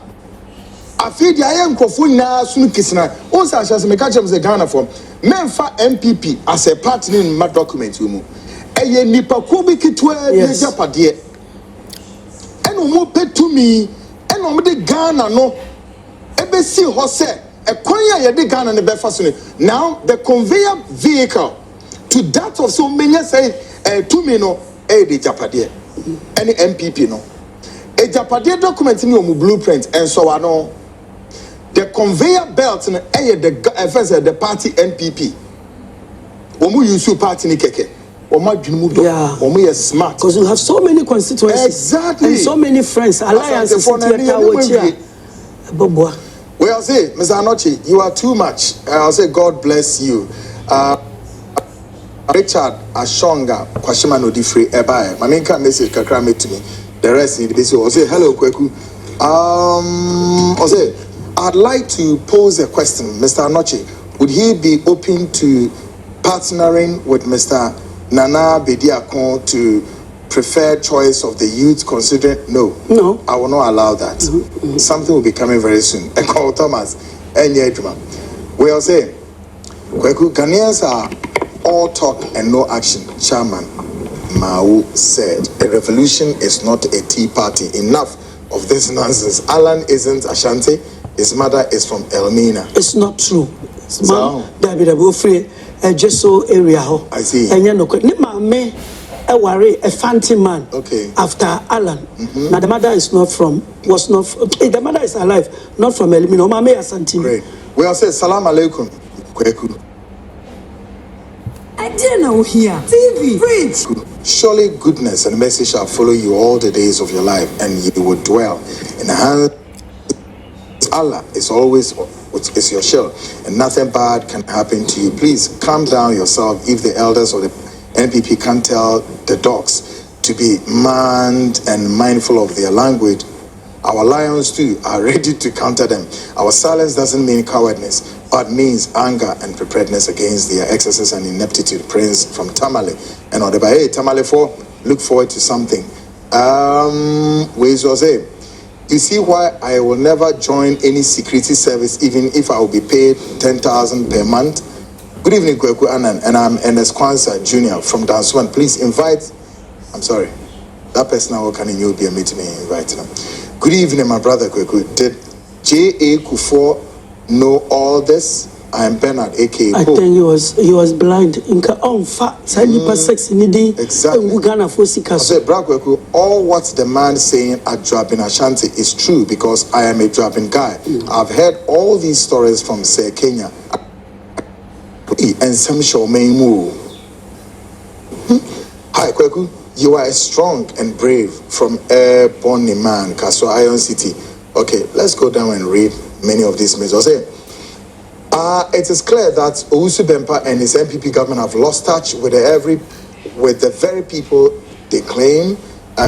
I feel the I am na sunu kisna once I shall make a Ghana from Memfa MPP as a party in my document you eye nipa ko bi kitwa Agyapadie eno mo petumi eno mo de Ghana no ebesi ho se ekwan ya de Ghana ne befa so now the conveyor vehicle to that of so many say tumi no de Agyapadie any MPP no Agyapadie document ni o blueprint and so ano the conveyor belt no the the party MPP omu use party ni keke. Yeah, smart. Because you have so many constituencies. Exactly. And so many friends. Alliances. Well, I'll say, Mr. Anochi, you are too much. I'll say, God bless you. Richard Ashonga, Kwashima no different ebae. Maminka message kakra me to me. The rest in the basic. I'll say, hello, Kweku. I'll say, I'd like to pose a question, Mr. Anochi. Would he be open to partnering with Mr. Nana Bediakon to preferred choice of the youth considering no, I will not allow that. Something will be coming very soon. Call Thomas and we'll say Ghanaians are all talk and no action. Chairman Mao said a revolution is not a tea party. Enough of this nonsense. Alan isn't Ashanti, his mother is from Elmina. It's not true. David Abofre just so area. I see. And you know a worry a fancy man. Okay. After Alan. Now the mother is not from the mother is alive, not from Elmina. Mame Asante. Great. We all say salam alaikum. Kweku. I didn't know here. TV, fridge. Surely goodness and mercy shall follow you all the days of your life, and you will dwell in the hands. Allah is always is your shield, and nothing bad can happen to you. Please calm down yourself. If the elders or the NPP can't tell the dogs to be manned and mindful of their language, our lions too are ready to counter them. Our silence doesn't mean cowardness, but means anger and preparedness against their excesses and ineptitude. Prince from Tamale. And on the Baye, Tamale 4, look forward to something. You see why I will never join any security service, even if I will be paid 10,000 per month. Good evening, Kweku Anan, and I'm Ernest Kwanzaa Jr. from Dansuan. Please invite, I'm sorry, that person I can in you be a meeting invite them. Good evening, my brother Kweku. Did J.A. Kufuor know all this? I am Bernard, a.k.a. I think he was blind. Exactly. I said, Brakweku, all what the man saying at Drabin Ashanti is true because I am a Drabin guy. I've heard all these stories from say Kenya and some show may move. Hi, Kweku. You are a strong and brave from Airborne man, Kaso Iron City. Okay, let's go down and read many of these messages. It is clear that Owusu Bempah and his MPP government have lost touch with the very people they claim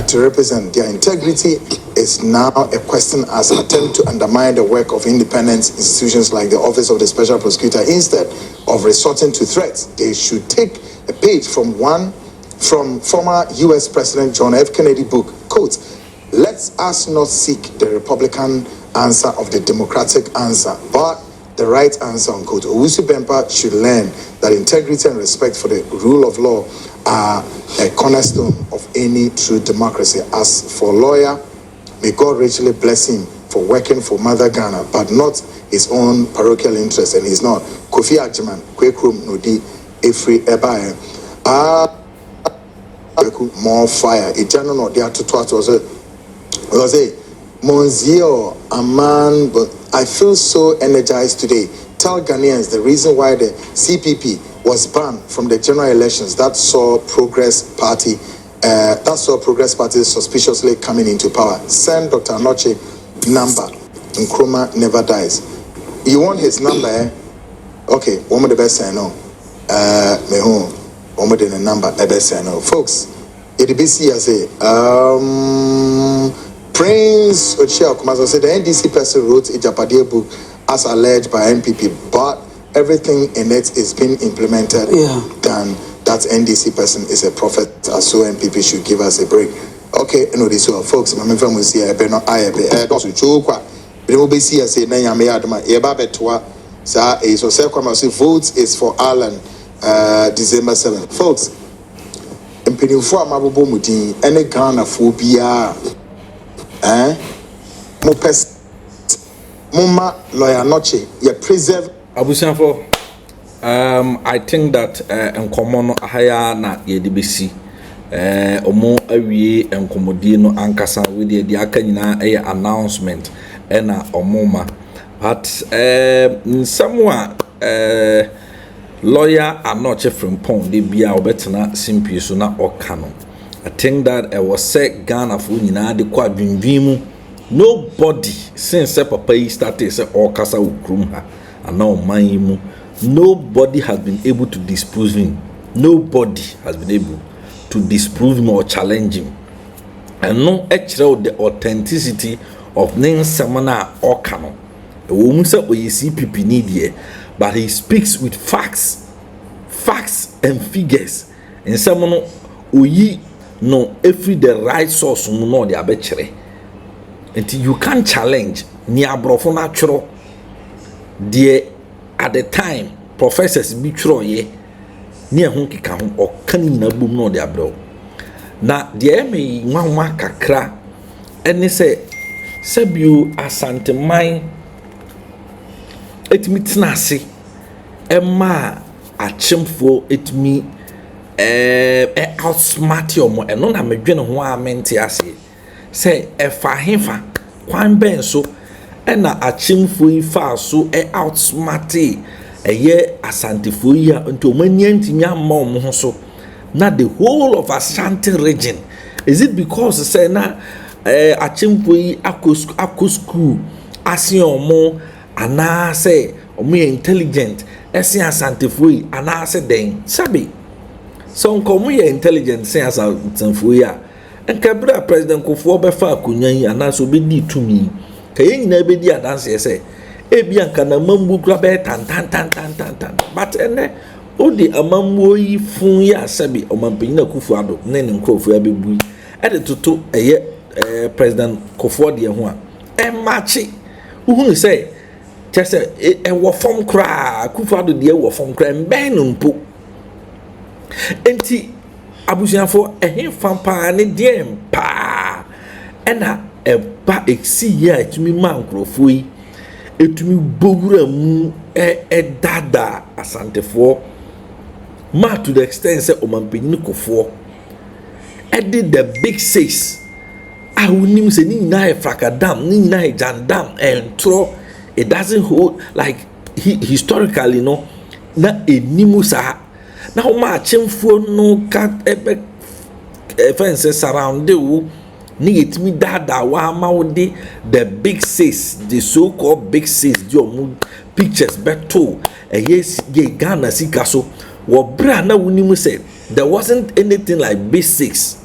to represent. Their integrity is now a question as an attempt to undermine the work of independent institutions like the Office of the Special Prosecutor. Instead of resorting to threats, they should take a page from former U.S. President John F. Kennedy book, quote, "Let us not seek the Republican answer of the Democratic answer, but the right answer," unquote. Owusu Bempah should learn that integrity and respect for the rule of law are a cornerstone of any true democracy. As for lawyer, may God richly bless him for working for Mother Ghana, but not his own parochial interest, and he's not. Kofi Agyeman, Kwekrum Nodi, Efri Ebae. More fire. Eternal no dia to twat was it. Monzio, a man, but I feel so energized today. Tell Ghanaians the reason why the CPP was banned from the general elections that saw Progress Party suspiciously coming into power. Send Dr. Anoche number. Nkrumah never dies. You want his number, eh? Okay, one of the best I know. One of the number the best I know. Folks, EDBC has Prince Ochia Kumazo said the NDC person wrote Agyapadie book as alleged by NPP, but everything in it is being implemented. Then that NDC person is a prophet, so NPP should give us a break. Okay, no, this one, folks. My friend will see a beno I also chokwa. But we see say na yame adama e ba betwa sa e so say kwama say votes is for Alan December 7. Folks, mpanyinfo amabobo mudin ene Ghana fo bia Muma lawyer Noche, you preserve Abusianfo. I think that enkomo haya na yedibesi omo awie enkomodie no ankasa we de aka nyina announcement na omoma, but somewhere lawyer Anoche from Pond de bia obetena simpie so na okano. I think that was said Ghana for nyina de kwa dwindwimu. Nobody since papa yi started say all kasa ukrum ha ana man mu, nobody has been able to disprove him. Nobody has been able to disprove him or challenge him. And no actual the authenticity of Nensamana or Kano. A woman said, "Oh, you see, people need here," but he speaks with facts and figures in some no oyi no every the right source no de abechere until you can challenge ni abrofo na tworo de at the time professors bi tworo ye ni ehun keka ho okan nyina bom no de abro na de me nwanwa kakra ene se sabio asanteman etimi tenase emma achemfo etimi outsmart yomo eno na medwene ho amente ase se efa hefa kwan ben so ena achemfo ifa so outsmart eye asantefo yi a nto mani antimi amma omo ho so na the whole of Ashanti region. Is it because say na achemfo yi akosku asen omo ana say omo intelligent esen asantefo yi ana say den sabi so nkomo ye intelligent sen asantefo yi a enkabra president Kofo befa akunyan yi ana so be di tumi kaye nyina be di adanse say ebi anka na mambu kra be tan but ene odi amamwo yi fun ya sabi omanpanyin na Kofo ado ne nkrofo abebu ede toto eye president Kofo de ho a matchi uhunu say chese wo form kra Kofo ado de wo form kra mben no mpo enti abusianfo ehe fampa ne dem pa ena eba exi ya etumi man nkrofo yi etumi bowura mu dada asantefo ma to the extent say omanpanyin Kofo did the big six awunim se ni na e frakadam ni na e jandam and tro it doesn't hold like historically no na enimu sa na ho ma achemfo no ka fence surround you ni etimi dada wa ma wode the big six the so called big six di omu pictures beto yes ye Ghana sika so wo bra na wunimu say there wasn't anything like big six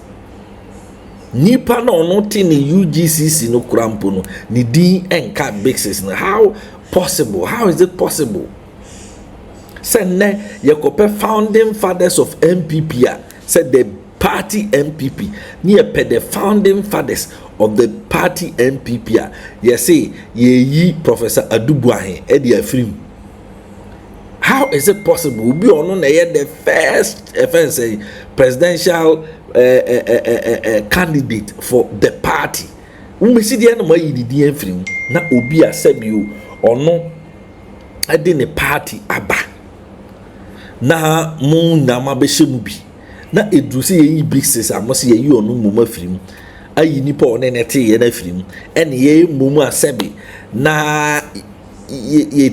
nipa na ono ti ni UGCC no kurampo no ni din enka big six no how possible, how is it possible say ne yekope founding fathers of MPP said the party MPP near the founding fathers of the party MPP ye say ye Professor Adubuahin edi afrim. How is it possible be on the first presidential candidate for the party we see the animal yi di afrim na obi asabio ono ade ne party aba na mu na ma be shemu bi na edu se yi big sis amosi yi onu mum afrim ayi nipa one nete ye na afrim ene ye mum asabi na ye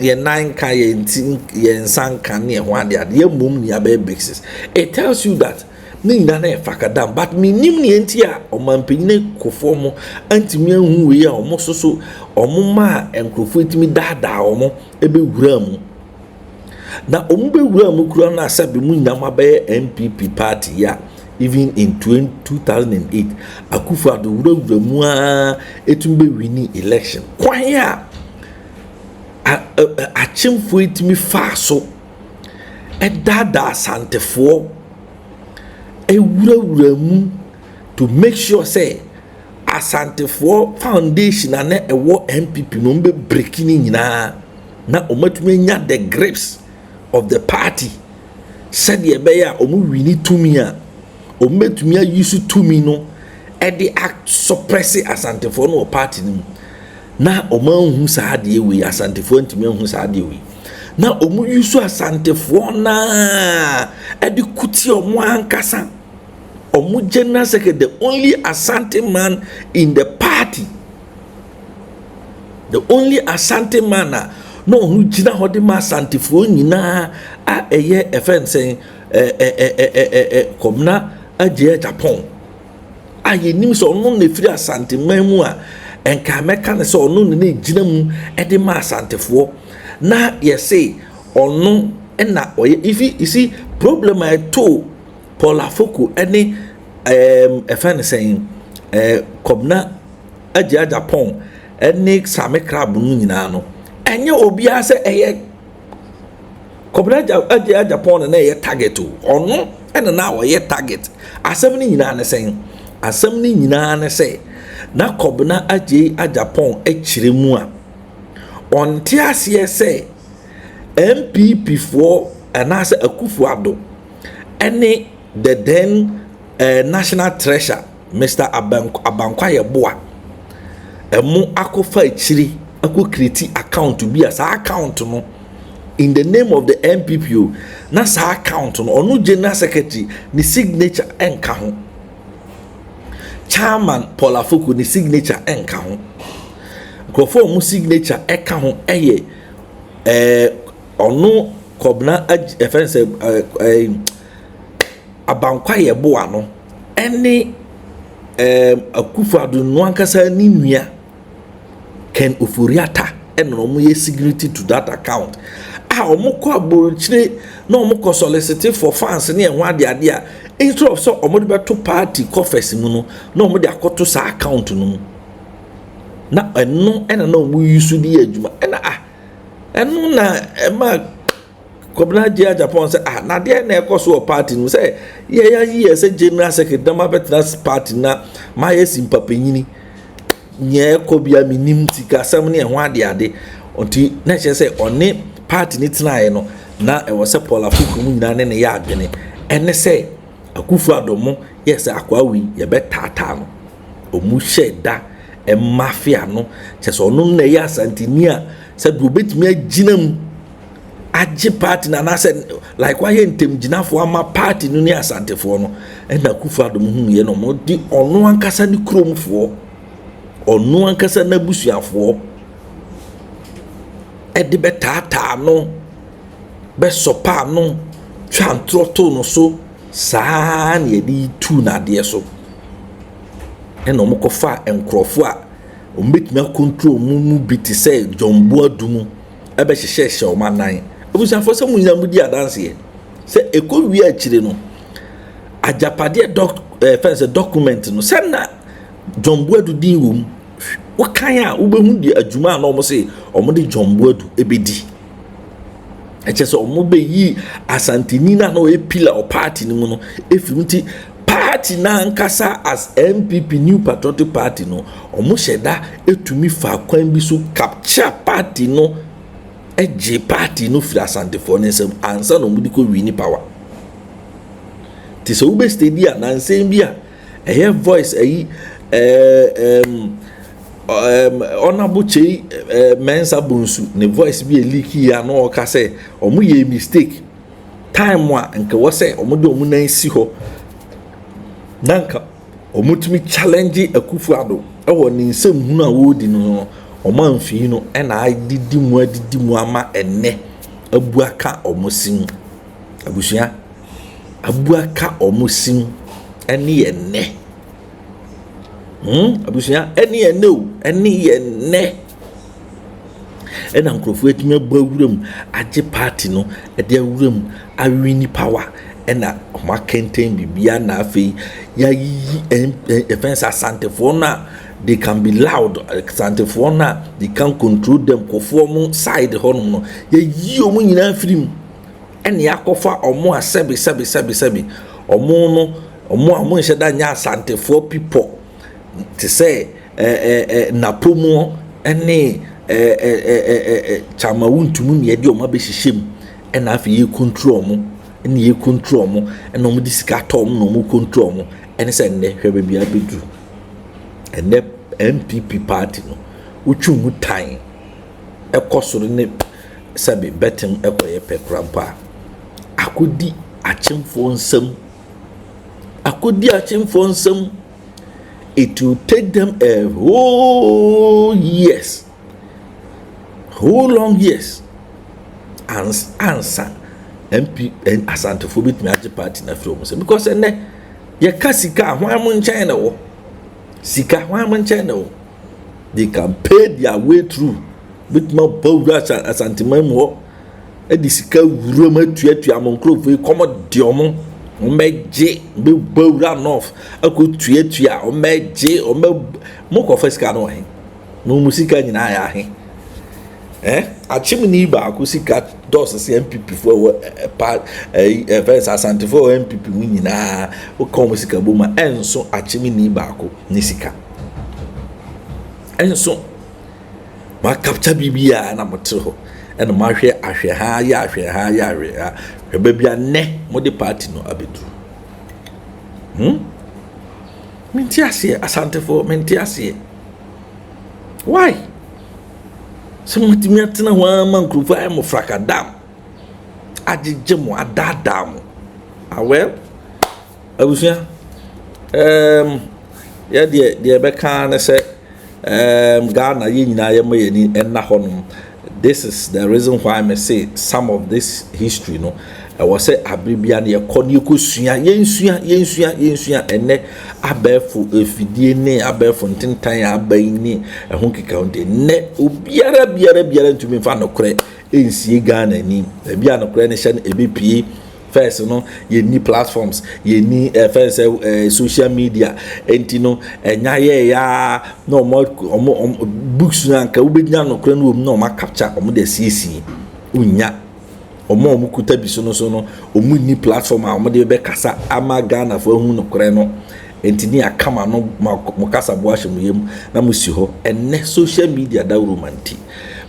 ye nine ka ye nti ye nsan ka ne ho ade ade ye mum ni aba big sis. It tells you that ni na na fakadam but me nim ni enti a omanpanyin Kofo mo antimi ahu we a omo soso omo ma enkrofo etimi dada omo ebe wura mu na omo be wura mu kura na asabe mu nyam abaye MPP party ya even in 2008 Akufo ado wura mu a etum be wini election kwan ya achemfo etimi fa so dada asantefo wura mu to make sure say asantefo foundation na ewo MPP no be breaking nyina na omatumi nya the grips of the party said ye be ya omu wini tumi a ometumi use tumi no the act suppress asantefo no party ni na omanhu sa de we asantefo ntumi hu sa de we na omu use asantefo na the kuti omu ankasa omu general secretary the only Asante man in the party, the only Asante man no who jina hodi ma Asantefo nyina a eye efense komna Agyapadie aye nim so no na firi Asante man mu a enka meka ne so no ne jina mu de ma Asantefo na ye say ono na oye if you see problem I to Paul Afoko any fan saying komna Agyapadie any same crab no nyina no enye obi ase eye kobra agye Japan na ye target ono ena na wo ye target asem ni nyina ne sen asem ni nyina ne se na kobna agye Japan akire mu a onte ase se MPP for anasa Akufo Addo ene the then national treasurer Mr. Abankwaya Boa emu akofa akiri create account to be as account no in the name of the MPP na sa account no onu general secretary ni signature enka ho chairman Paul Afoko ni signature enka ho grofo mu signature eka ho eye onu kobna offense Abankwaya Boa no ene Akufo Addo no ankasa ni nua Ken Oforiata eno mo ye security to that account omo ko aborochire na omo ko solicit for fans na enwa ade a instead of so omo de beto party coffers mu no na omo de akoto sa account no na eno na omo use di adwuma eno na ema kobna dia Japan say na de na ekoso party no say ye say general secretary ma betra party na ma ye simpapanyini nye ko bia minim tika sam ne ho ade onti na che say one party ni tinae no na e wo se Paul Afoko mu nyina ne ya adwene ene say Akufo Addo mo yes akwawi ye betata no omu sheda e mafia no che so no na ya santini a se do betimi aginam agye party na say like why entem ginafo ama party no ni asantefo no e na Akufo Addo mo hu ye no mo di ono ankasa ni kromfo onu ankasa na busuafo edi betata no be sopa no twantroto no so saa na yedi tu na de so ena mo kofa enkrofo a ombetime control mu biti say jombo adumu ebe hyehyehye o manan busuafo se mu nyam di adanse se ekowi akire no Agyapadie document no se na jombo adu din wom wakan a ubehu di adwuma na omo se omo de jombo adu ebedi eche so omo be yi asantini na no e pillar o party ni mu no efimti party na nkasa as MPP New Patriotic Party no omo sheda etumi fa kwan bi so capture party no eje party no fira asantefo ne nsem ansa no mudi ko wini power ti so ube steady na nsem bia eye voice eyi honorable Chei Mensa Bunsu ne voice bi leaky ya no ka say omo ye mistake time wa nke wo say omo de omo nan si ho nanka omo tumi challenge Akufo Addo e wo ni nsem hunu a wo di no omo amfi no e na adidi mu ama enne abuaka omo sim abusua abuaka omo sim ene enne abusia eni ene ena nkrofo etimi abawuram agye party no ede awuram awini power ena ma kenten bibia na afei ya yi defense asantefo na they can be loud asantefo na they can control them kofo mu side honum no ya yi omu nyina afirim ena yakofa omu asebi omu no omu amu nheda nya asantefo people to say napomo ene chama wuntumu ne yedi o ma be hyehyem ena afi ye control mo ene ye control mo ena mo disika tom no mo control mo ene se ne hwebe bia bedu ene MPP party no utwumu tan ekosoro ne sabe betem ekoye pekrampa akodi achemfo nsam it will take them a whole long years answer MP and asantophobic magic party na from because ene ye kasika hwan mo nchen na wo sika hwan mo nchen na wo they can pay their way through with my powder asantiman wo e di sika wuro ma tuatua mo nkrofo e komo de omo omeje be bowra north akutuatua omeje mo ko first ka no he no musika nyina ya he achimni ba akusika dos se MPP for first asante for MPP nyina o kom sika boma enso achimni ba ako ni sika enso ma capture bibia na moto and ma hwe ha ya hwe bia ne mo de party no abedu mentiasie asante for mentiasie why so mutimi atena ho man group ay mo frakadam agege mo adadam well abusia ya de be kan na se Ghana ye nyina ye mayani enna honom. This is the reason why I say some of this history no I was say abribia na ye koni ekosua yensua ene abefu efidie ne abefu ntentan abaini ehun kika onde ne obiara ntumi fa no kore ensie Ghana ni bia no kore ne hye ebepie first no ye ni platforms ye ni first social media enti no enya ye ya no mo books na ka ubenya no kora no ma capture omo de sisi unya omo kuta bi so no omu ni platform a omo de be kasa ama Ghana fo hu no kora no enti ni akama no mo kasa bo ahye mo yem na mo si ho enne social media da romanti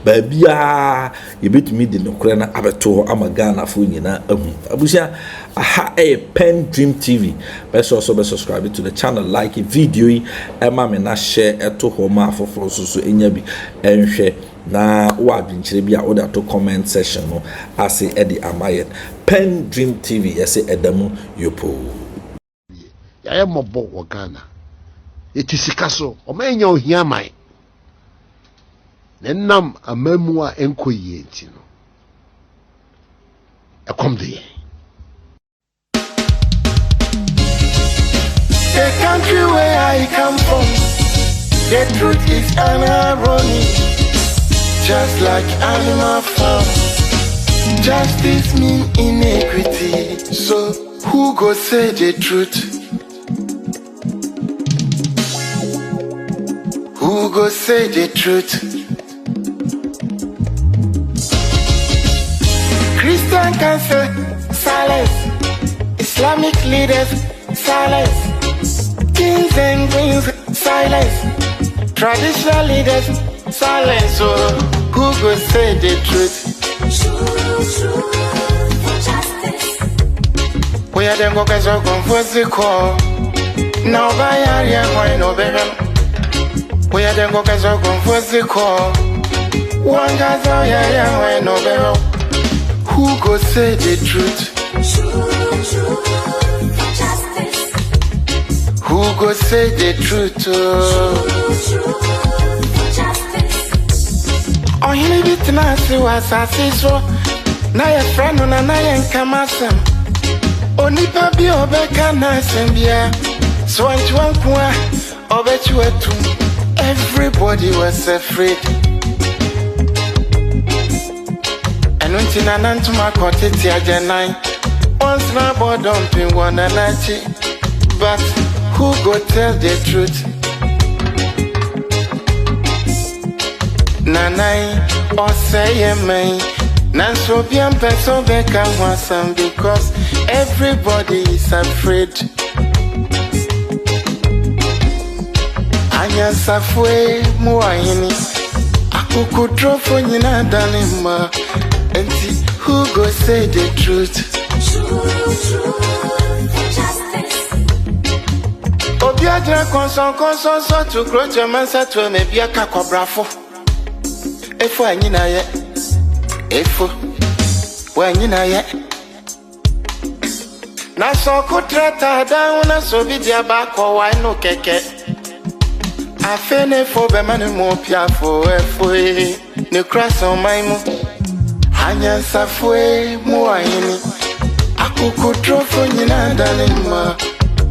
babia yebetumi de no kora na abeto ama Ghana fo nyina ahu abusia aha PENDREAM TV best also be subscribe to the channel, like video yi ema me na share eto ho ma afoforo so enya bi enhwe na wa adwenkyere bi a order to comment section no ase e de amayen PENDREAM TV ese edamu yopo ya mobo wo Ghana etisika so o ma enya ohia mai nenam amamu a enkoyie enti no ekom de the country where I come from, the truth is irony. Just like animal farm, justice mean inequity. So who go say the truth? Who go say the truth? Christian can say silence, Islamic leaders silence, kings and queens silence, traditional leaders silence. So who go say the truth? True, justice. We are them go get so confused the call. Now by area why no better. We are them go get so confused the call. One guy's area why no better. Who go say the truth? True, justice. Who go say the truth? True, justice. Oh, he need to know see what's so. Na your friend on na yen kamasem. Onipa bi obeka na sembia. So antwan kwa obechu etu. Everybody was afraid. And until Nanantuma Kotiti Ajanai, once na board dumping one anachi. But who go tell the truth? Nanai or say me, Nanso bien peso beka wasam because everybody is afraid. Anya safwe muayini, akuku drofo nyina danima. Who go say the truth? True, justice. Obiadra konson so to grow your mansa to me be a cacobrafo. Efo anyina ye, efo when you ye. Na so kutrata down na so be dia back or why no keke. I fene for be manu mo piafo efo ne crash on my mo. Anya safwe muayini akuku drofo nyina danima.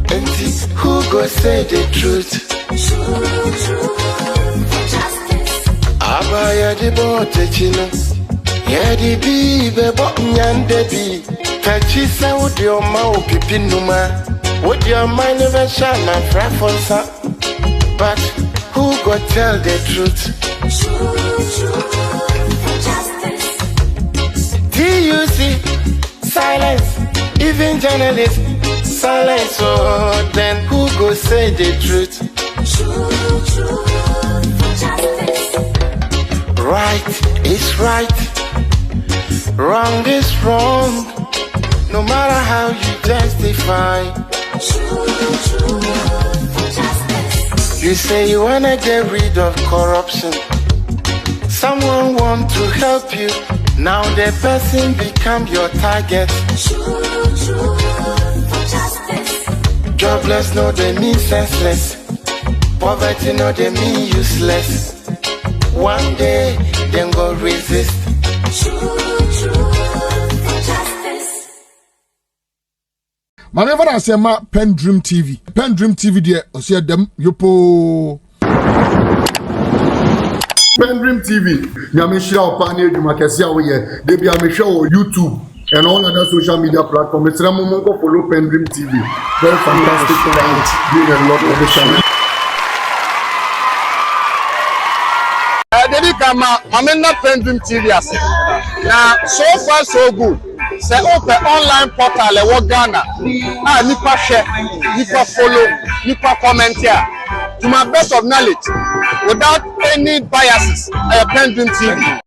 Enti who go say the truth? True, justice. Abaya di bote chino yedi bi bebo nyande bi tachi sa udi oma upipi numa udi oma never shana frafonsa. But who go tell the truth? True, silence, even journalists silence. Oh, then who go say the truth? Right is right, wrong is wrong, no matter how you justify. You say you wanna get rid of corruption, someone want to help you, now the person become your target. Jobless no they mean senseless, poverty no they mean useless. One day them go resist. Manever I say ma PENDREAM TV. PENDREAM TV there, I see them yopo. PENDREAM TV. Nyamishia opani edumakesia oye. Debi amishia o YouTube and all other social media platforms. It's Ramomongo follow PENDREAM TV. Very fantastic talent. Doing a lot of the channel. Dedi kama mamena PENDREAM TV ase. Na so far so good. Say open online portal e wo Ghana. Ah nipa share, nipa follow, nipa comment here. To my best of knowledge, without any biases, PENDREAM TV.